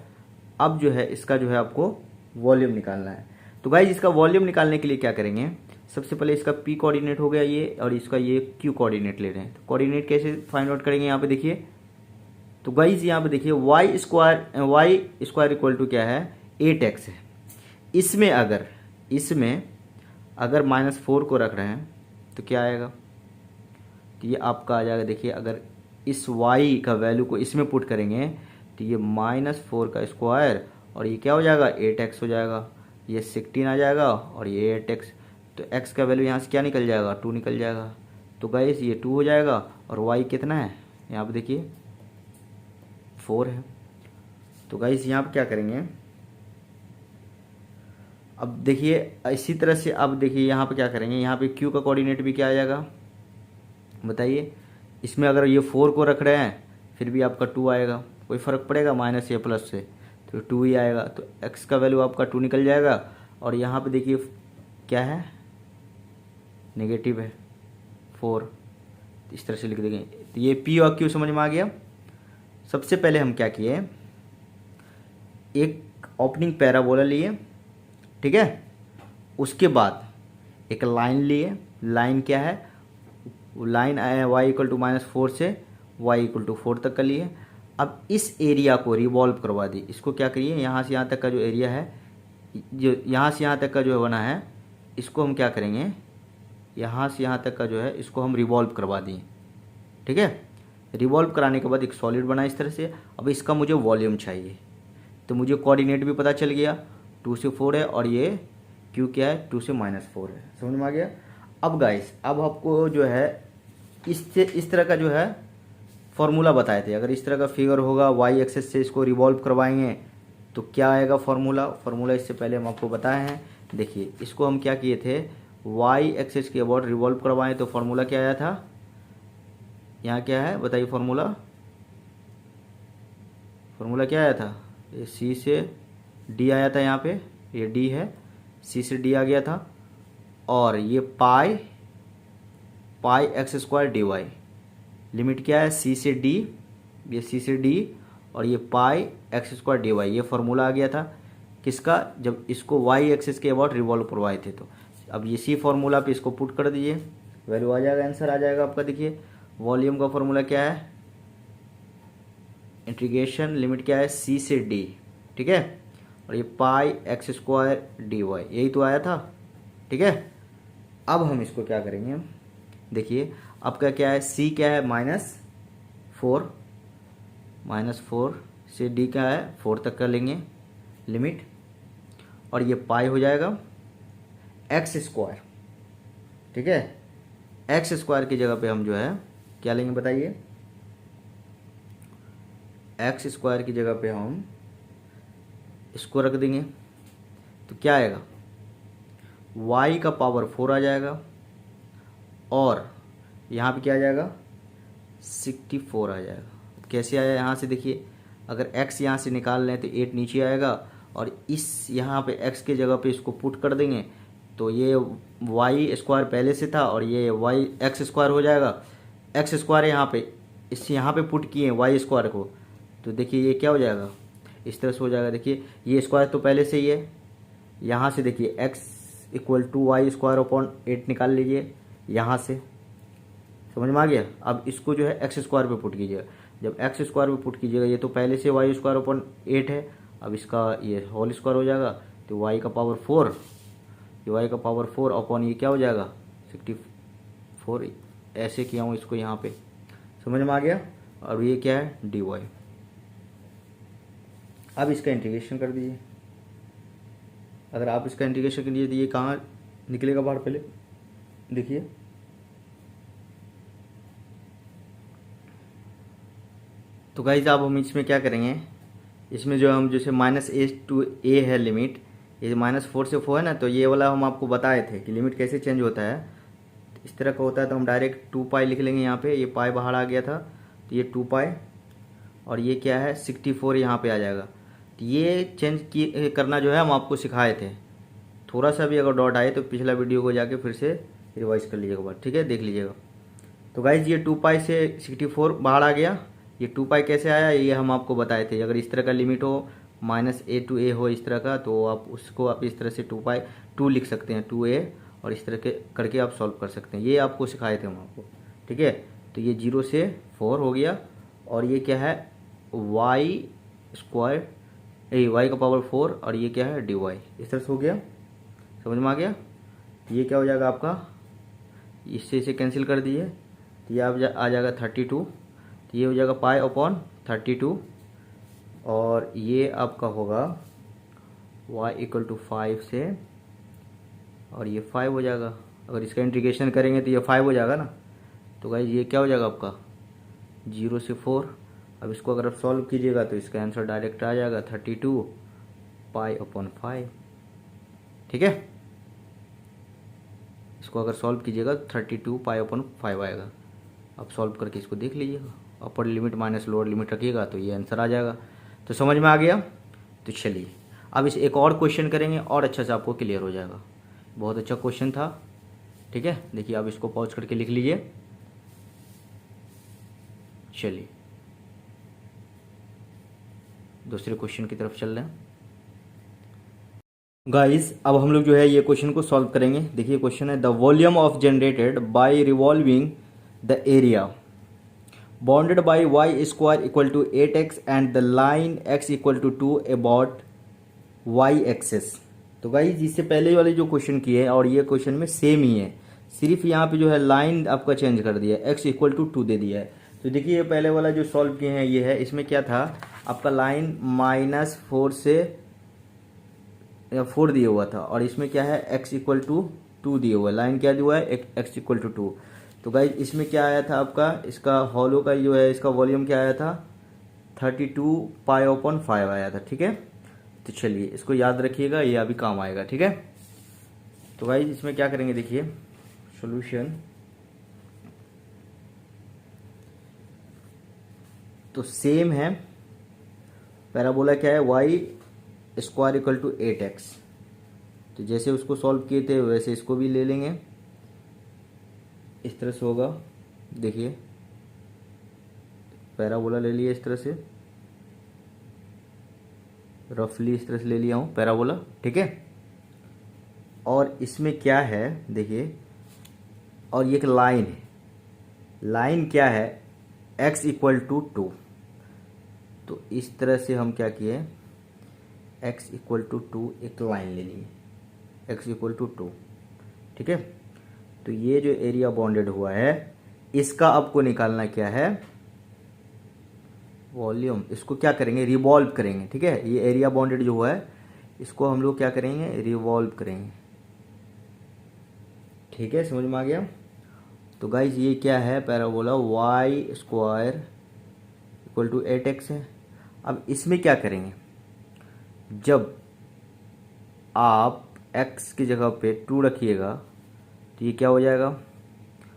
अब जो है इसका जो है आपको वॉल्यूम निकालना है। तो गाइस इसका वॉल्यूम निकालने के लिए क्या करेंगे, सबसे पहले इसका p कोऑर्डिनेट हो गया ये, और इसका ये q कोऑर्डिनेट ले रहे हैं। तो कोऑर्डिनेट कैसे फाइंड आउट करेंगे, यहाँ पे देखिए। तो गाइस यहाँ पे देखिए y स्क्वायर इक्वल टू क्या है 8x है। इसमें अगर -4 को रख रहे हैं तो क्या आएगा, तो ये आपका आ जाएगा। देखिए अगर इस y का वैल्यू को इसमें पुट करेंगे तो ये -4 का स्क्वायर, और ये क्या हो जाएगा 8x हो जाएगा, ये 16 आ जाएगा, और ये 8x। तो x का वैल्यू यहाँ से क्या निकल जाएगा, 2 निकल जाएगा। तो गाइस ये 2 हो जाएगा और y कितना है यहाँ पे देखिए 4 है। तो गाइस यहाँ पे क्या करेंगे, अब देखिए इसी तरह से, अब देखिए यहाँ पे क्या करेंगे, यहाँ पे q का कोऑर्डिनेट भी क्या आ जाएगा बताइए। इसमें अगर ये 4 को रख रहे हैं फिर भी आपका 2 आएगा, कोई फ़र्क पड़ेगा माइनस या प्लस से, तो 2 ही आएगा। तो x का वैल्यू आपका 2 निकल जाएगा। और यहाँ पे देखिए क्या है, नेगेटिव है 4, इस तरह से लिख देंगे। तो ये p और q समझ में आ गया। सबसे पहले हम क्या किए, एक ओपनिंग पैराबोला लिए, ठीक है। उसके बाद एक लाइन लिए, लाइन क्या है, लाइन आया y इक्वल टू -4 से y इक्वल टू 4 तक का लिए। अब इस एरिया को रिवॉल्व करवा दी। इसको क्या करिए, यहाँ से यहाँ तक का जो एरिया है, जो यहाँ से यहाँ तक का जो बना है, इसको हम क्या करेंगे, यहाँ से यहाँ तक का जो है इसको हम रिवॉल्व करवा दिए, ठीक है। रिवॉल्व कराने के बाद एक सॉलिड बना इस तरह से। अब इसका मुझे वॉल्यूम चाहिए, तो मुझे कोऑर्डिनेट भी पता चल गया, 2 से 4 है और ये q क्या है, 2 से -4 है। समझ में आ गया। अब गाइस अब आपको जो है इस तरह का जो है फॉर्मूला बताए थे। अगर इस तरह का फिगर होगा, y एक्सेस से इसको रिवॉल्व करवाएंगे तो क्या आएगा फॉर्मूला इससे पहले हम आपको बताए हैं। देखिए इसको हम क्या किए थे, y एक्सेस के अबाउट रिवॉल्व करवाएं तो फॉर्मूला क्या आया था, यहाँ क्या है बताइए फॉर्मूला क्या आया था, ये c से d आया था, यहाँ पे ये d है, c से d आ गया था। और ये पाई x² dy, लिमिट क्या है c से d, ये c से d और ये पाई x² dy, ये फॉर्मूला आ गया था किसका, जब इसको y एक्सिस के अबाउट रिवॉल्व करवाए थे। तो अब इसी फॉर्मूला पे इसको पुट कर दीजिए, वैल्यू आ जाएगा, आंसर आ जाएगा आपका। देखिए वॉल्यूम का फॉर्मूला क्या है, इंटीग्रेशन लिमिट क्या है c से d, ठीक है, और ये पाई x² dy, यही तो आया था, ठीक है। अब हम इसको क्या करेंगे, देखिए आपका क्या है, c क्या है -4 से d क्या है 4 तक कर लेंगे लिमिट, और ये पाई हो जाएगा x², ठीक है। x² की जगह पे हम जो है क्या लेंगे बताइए, x² की जगह पे हम इसको रख देंगे तो क्या आएगा, y का पावर 4 आ जाएगा और यहाँ पे क्या आ जाएगा 64 आ जाएगा। कैसे आया यहाँ से देखिए, अगर x यहाँ से निकाल लें तो 8 नीचे आएगा और इस यहाँ पे x के जगह पे इसको पुट कर देंगे तो ये y² पहले से था और ये x² हो जाएगा। x² यहाँ पे यहाँ पे पुट किए y² को, तो देखिए ये क्या हो जाएगा, इस तरह से हो जाएगा। देखिए ये स्क्वायर तो पहले से ही है, यहाँ से देखिए x इक्वल टू y²/8 निकाल लीजिए यहाँ से, समझ में आ गया। अब इसको जो है x² पे पुट कीजिएगा, जब x² पे पुट कीजिएगा ये तो पहले से y²/8 है, अब इसका ये होल स्क्वायर हो जाएगा तो y का पावर 4, ये y का पावर 4 अपॉन ये क्या हो जाएगा 64, ऐसे किया हूँ इसको यहाँ पे, समझ में आ गया। और ये क्या है dy। अब इसका इंटीग्रेशन कर दीजिए, अगर आप इसका इंटीग्रेशन कीजिए तो ये कहाँ निकलेगा बाहर, पहले देखिए तो गाइस अब हम इसमें क्या करेंगे, इसमें जो हम जैसे -a to a है लिमिट, ये -4 से 4 है ना, तो ये वाला हम आपको बताए थे कि लिमिट कैसे चेंज होता है। इस तरह का होता है तो हम डायरेक्ट 2 पाई लिख लेंगे यहाँ पे, ये पाई बाहर आ गया था तो ये 2 पाई और ये क्या है 64 यहाँ पे आ जाएगा। तो ये चेंज करना जो है हम आपको सिखाए थे। थोड़ा सा भी अगर डॉट आए तो पिछला वीडियो को जाके फिर से रिवाइज कर लीजिएगा बार, ठीक है, देख लीजिएगा। तो गाइज ये 2 पाई से 64 बाहर आ गया, ये 2 पाई कैसे आया ये हम आपको बताए थे। अगर इस तरह का लिमिट हो -a to a हो इस तरह का, तो आप उसको आप इस तरह से 2 पाई 2 लिख सकते हैं 2a, और इस तरह के करके आप सॉल्व कर सकते हैं। ये आपको सिखाए थे हम आपको, ठीक है। तो ये 0 से 4 हो गया और ये क्या है y का पावर 4 और ये क्या है dy, इस तरह से हो गया, समझ में आ गया। ये क्या हो जाएगा आपका, इससे इसे कैंसिल कर दीजिए तो ये आ जाएगा 32, तो ये हो जाएगा पाई अपॉन 32 और ये आपका होगा y इक्वल टू 5 से और ये 5 हो जाएगा। अगर इसका इंटीग्रेशन करेंगे तो ये 5 हो जाएगा ना। तो गाइस ये क्या हो जाएगा आपका 0 से 4। अब इसको अगर आप सॉल्व कीजिएगा तो इसका आंसर डायरेक्ट आ जाएगा 32 पाई अपॉन 5। ठीक है, इसको अगर सॉल्व कीजिएगा 32 पाई अपॉन 5 आएगा। अब सॉल्व करके इसको देख लीजिएगा, upper limit minus lower limit रखिएगा तो ये आंसर आ जाएगा। तो समझ में आ गया। तो चलिए अब इस एक और क्वेश्चन करेंगे और अच्छा से आपको क्लियर हो जाएगा। बहुत अच्छा क्वेश्चन था। ठीक है, देखिए आप इसको पॉज करके लिख लीजिए। चलिए दूसरे क्वेश्चन की तरफ चल रहे हैं गाइस। अब हम लोग जो है ये क्वेश्चन को सॉल्व करेंगे। देखिए क्वेश्चन है the volume of generated by revolving the area bounded by y square equal to 8x and the line x equal to 2 about y axis. तो गाइस इससे पहले वाले जो क्वेश्चन किए हैं और ये क्वेश्चन में सेम ही है, सिर्फ यहाँ पे जो है लाइन आपका चेंज कर दिया है, x इक्वल टू 2 दे दिया है। तो देखिए ये पहले वाला जो सॉल्व किए हैं ये है, इसमें क्या था आपका लाइन -4 से 4 दिया हुआ था और इसमें क्या है x इक्वल टू 2 दिया हुआ है। लाइन क्या दिया हुआ है x इक्वल टू 2। तो गाइज इसमें क्या आया था आपका, इसका हॉलो का जो है इसका वॉल्यूम क्या आया था 32 पाई अपॉन 5 आया था। ठीक है, तो चलिए इसको याद रखिएगा, ये अभी काम आएगा। ठीक है, तो गाइज इसमें क्या करेंगे देखिए सॉल्यूशन। तो सेम है, पैराबोला क्या है y square equal to 8x। तो जैसे उसको सॉल्व किए थे वैसे इसको भी ले लेंगे, इस तरह से होगा। देखिए पैराबोला ले लिया इस तरह से, रफली इस तरह से ले लिया हूँ पैराबोला। ठीक है, और इसमें क्या है देखिए, और ये एक लाइन है, लाइन क्या है x इक्वल टू 2। तो इस तरह से हम क्या किए x इक्वल टू 2 एक लाइन ले लिए, x इक्वल टू 2। ठीक है, तो ये जो एरिया बॉन्डेड हुआ है इसका आपको निकालना क्या है वॉल्यूम। इसको क्या करेंगे रिवॉल्व करेंगे। ठीक है, ये एरिया बॉन्डेड जो हुआ है इसको हम लोग क्या करेंगे रिवॉल्व करेंगे। ठीक है, समझ में आ गया। तो गाइज ये क्या है parabola y square equal to 8x है। अब इसमें क्या करेंगे, जब आप x की जगह पे 2 रखिएगा तो ये क्या हो जाएगा,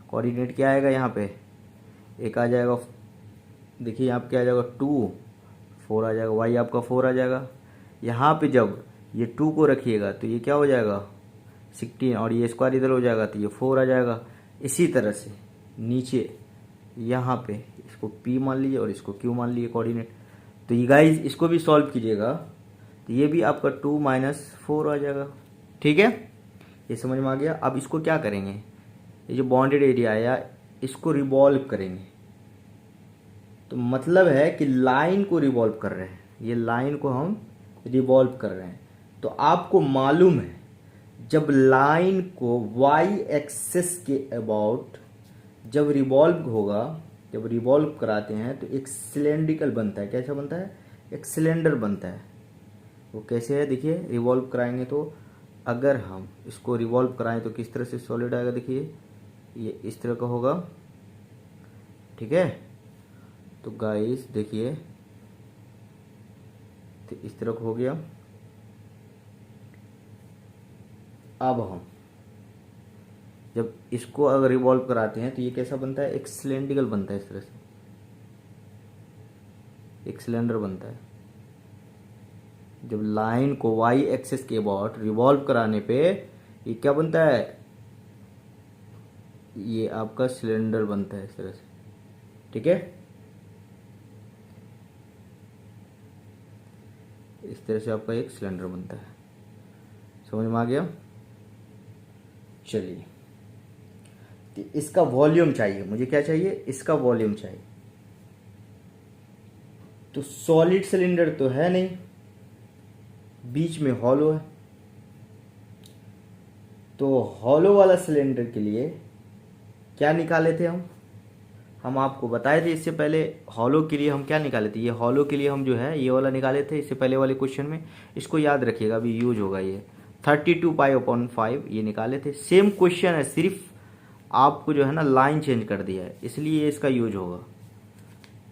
कोऑर्डिनेट क्या आएगा यहाँ पे एक आ जाएगा। देखिए यहाँ पे क्या आ जाएगा 2 4 आ जाएगा, y आपका 4 आ जाएगा। यहाँ पे जब ये 2 को रखिएगा तो ये क्या हो जाएगा 16 और ये स्क्वायर इधर हो जाएगा तो ये 4 आ जाएगा। इसी तरह से नीचे यहाँ पे इसको p मान लीजिए और इसको q मान लीजिए कोऑर्डिनेट। तो ये गाइज इसको भी सॉल्व कीजिएगा तो ये भी आपका 2 - 4 आ जाएगा। ठीक है, ये समझ में आ गया। अब इसको क्या करेंगे, ये जो बॉन्डेड एरिया आया इसको रिवॉल्व करेंगे। तो मतलब है कि लाइन को रिवॉल्व कर रहे हैं, ये लाइन को हम रिवॉल्व कर रहे हैं। तो आपको मालूम है जब लाइन को y एक्सेस के अबाउट जब रिवॉल्व होगा, जब रिवॉल्व कराते हैं तो एक सिलेंड्रिकल बनता है। कैसा बनता है, एक सिलेंडर बनता है। वो कैसे है देखिए, रिवॉल्व कराएंगे तो अगर हम इसको रिवॉल्व कराएं तो किस तरह से सॉलिड आएगा, देखिए ये इस तरह का होगा। ठीक है, तो गाइस देखिए तो इस तरह का हो गया। अब हम जब इसको अगर रिवॉल्व कराते हैं तो ये कैसा बनता है, एक सिलेंड्रिकल बनता है। इस तरह से एक सिलेंडर बनता है। जब लाइन को y एक्सिस के अबाउट रिवॉल्व कराने पे ये क्या बनता है, ये आपका सिलेंडर बनता है इस तरह से। ठीक है, इस तरह से आपका एक सिलेंडर बनता है। समझ में आ गया। चलिए तो इसका वॉल्यूम चाहिए मुझे, क्या चाहिए इसका वॉल्यूम चाहिए। तो सॉलिड सिलेंडर तो है नहीं, बीच में हॉलो है। तो हॉलो वाला सिलेंडर के लिए क्या निकाले थे हम आपको बताए थे इससे पहले। हॉलो के लिए हम क्या निकाले थे, ये हॉलो के लिए हम जो है ये वाला निकाले थे इससे पहले वाले क्वेश्चन में। इसको याद रखिएगा, अभी यूज होगा ये 32 पाई अपॉन 5 ये निकाले थे। सेम क्वेश्चन है, सिर्फ आपको जो है ना लाइन चेंज कर दिया है, इसलिए ये इसका यूज होगा।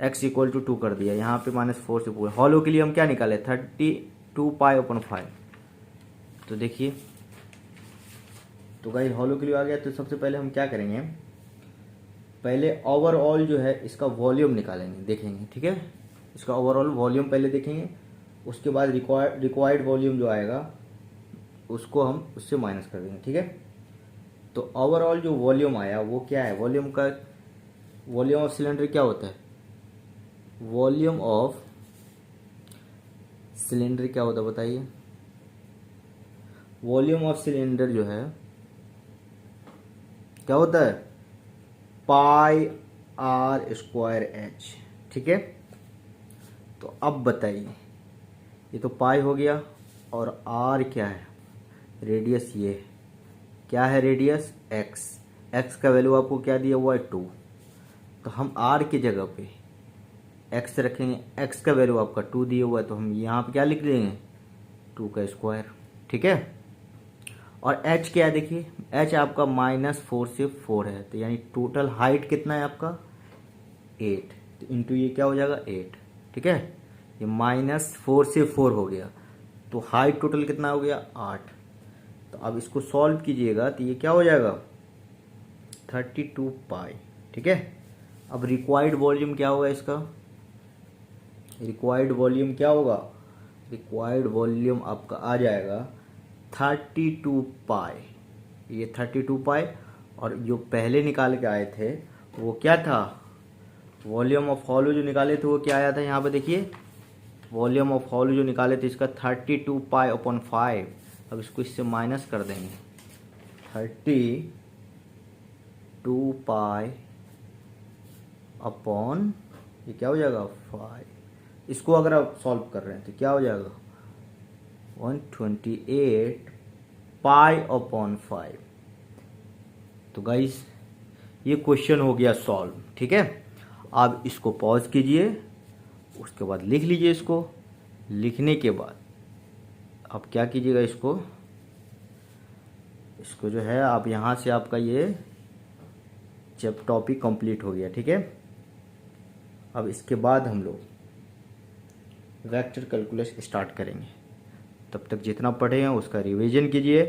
x इक्वल टू 2 कर दिया, यहाँ पे -4 से पूरे। हॉलो के लिए हम क्या निकाले, 32 पाई अपॉन 5। तो देखिए, तो गाइस हॉलो के लिए आ गया। तो सबसे पहले हम क्या करेंगे, पहले ओवरऑल जो है इसका वॉल्यूम निकालेंगे, देखेंगे, ठीक है। इसका ओवरऑल वॉल्यूम पहले देखेंगे, उसके बाद रिक्वायर्ड वॉल्यूम जो आएगा उसको हम उससे माइनस कर देंगे, ठीक है। तो ओवरऑल जो वॉल्यूम आया वो क्या है, वॉल्यूम ऑफ सिलेंडर क्या होता है, वॉल्यूम ऑफ सिलेंडर क्या होता है बताइए। वॉल्यूम ऑफ सिलेंडर जो है क्या होता है, पाई आर स्क्वायर एच, ठीक है। तो अब बताइए, ये तो पाई हो गया और आर क्या है, रेडियस, ये क्या है रेडियस, एक्स। एक्स का वैल्यू आपको क्या दिया हुआ है 2, तो हम आर की जगह पे एक्स रखेंगे। एक्स का वैल्यू आपका 2 दिया हुआ है, तो हम यहाँ पे क्या लिख देंगे, 2 का स्क्वायर, ठीक है। और h क्या है, देखिए h आपका -4 से 4 है, तो यानी टोटल हाइट कितना है आपका 8, तो इंटू ये क्या हो जाएगा 8, ठीक है। ये -4 से 4 हो गया, तो हाइट टोटल कितना हो गया 8। तो अब इसको सॉल्व कीजिएगा तो ये क्या हो जाएगा 32 पाई, ठीक है। अब रिक्वायर्ड वॉल्यूम क्या होगा इसका, रिक्वायर्ड वॉल्यूम क्या होगा, रिक्वायर्ड वॉल्यूम आपका आ जाएगा 32 पाई, ये 32 पाई। और जो पहले निकाल के आए थे वो क्या था, वॉल्यूम ऑफ हॉलो जो निकाले थे वो क्या आया था, यहाँ पे देखिए वॉल्यूम ऑफ हॉलो जो निकाले थे इसका 32 पाई अपॉन 5। अब इसको इससे माइनस कर देंगे, 32 पाई अपॉन ये क्या हो जाएगा 5। इसको अगर आप सॉल्व कर रहे हैं तो क्या हो जाएगा 128 पाई अपॉन 5। तो गाइस ये क्वेश्चन हो गया सॉल्व, ठीक है। आप इसको पॉज कीजिए, उसके बाद लिख लीजिए। इसको लिखने के बाद आप क्या कीजिएगा, इसको जो है आप यहाँ से आपका ये जब टॉपिक कंप्लीट हो गया, ठीक है। अब इसके बाद हम लोग वेक्टर कैलकुलस स्टार्ट करेंगे। तब तक जितना पढ़े हैं उसका रिवीजन कीजिए।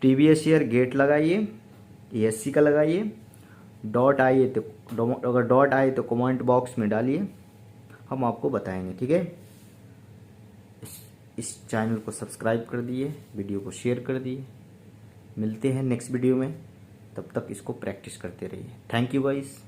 प्रीवियस ईयर गेट लगाइए, ESC का लगाइए। डॉट आइए तो अगर डॉट आए तो कमेंट बॉक्स में डालिए, हम आपको बताएंगे, ठीक है। इस चैनल को सब्सक्राइब कर दिए, वीडियो को शेयर कर दिए। मिलते हैं नेक्स्ट वीडियो में, तब तक इसको प्रैक्टिस करते रहिए। Thank you guys.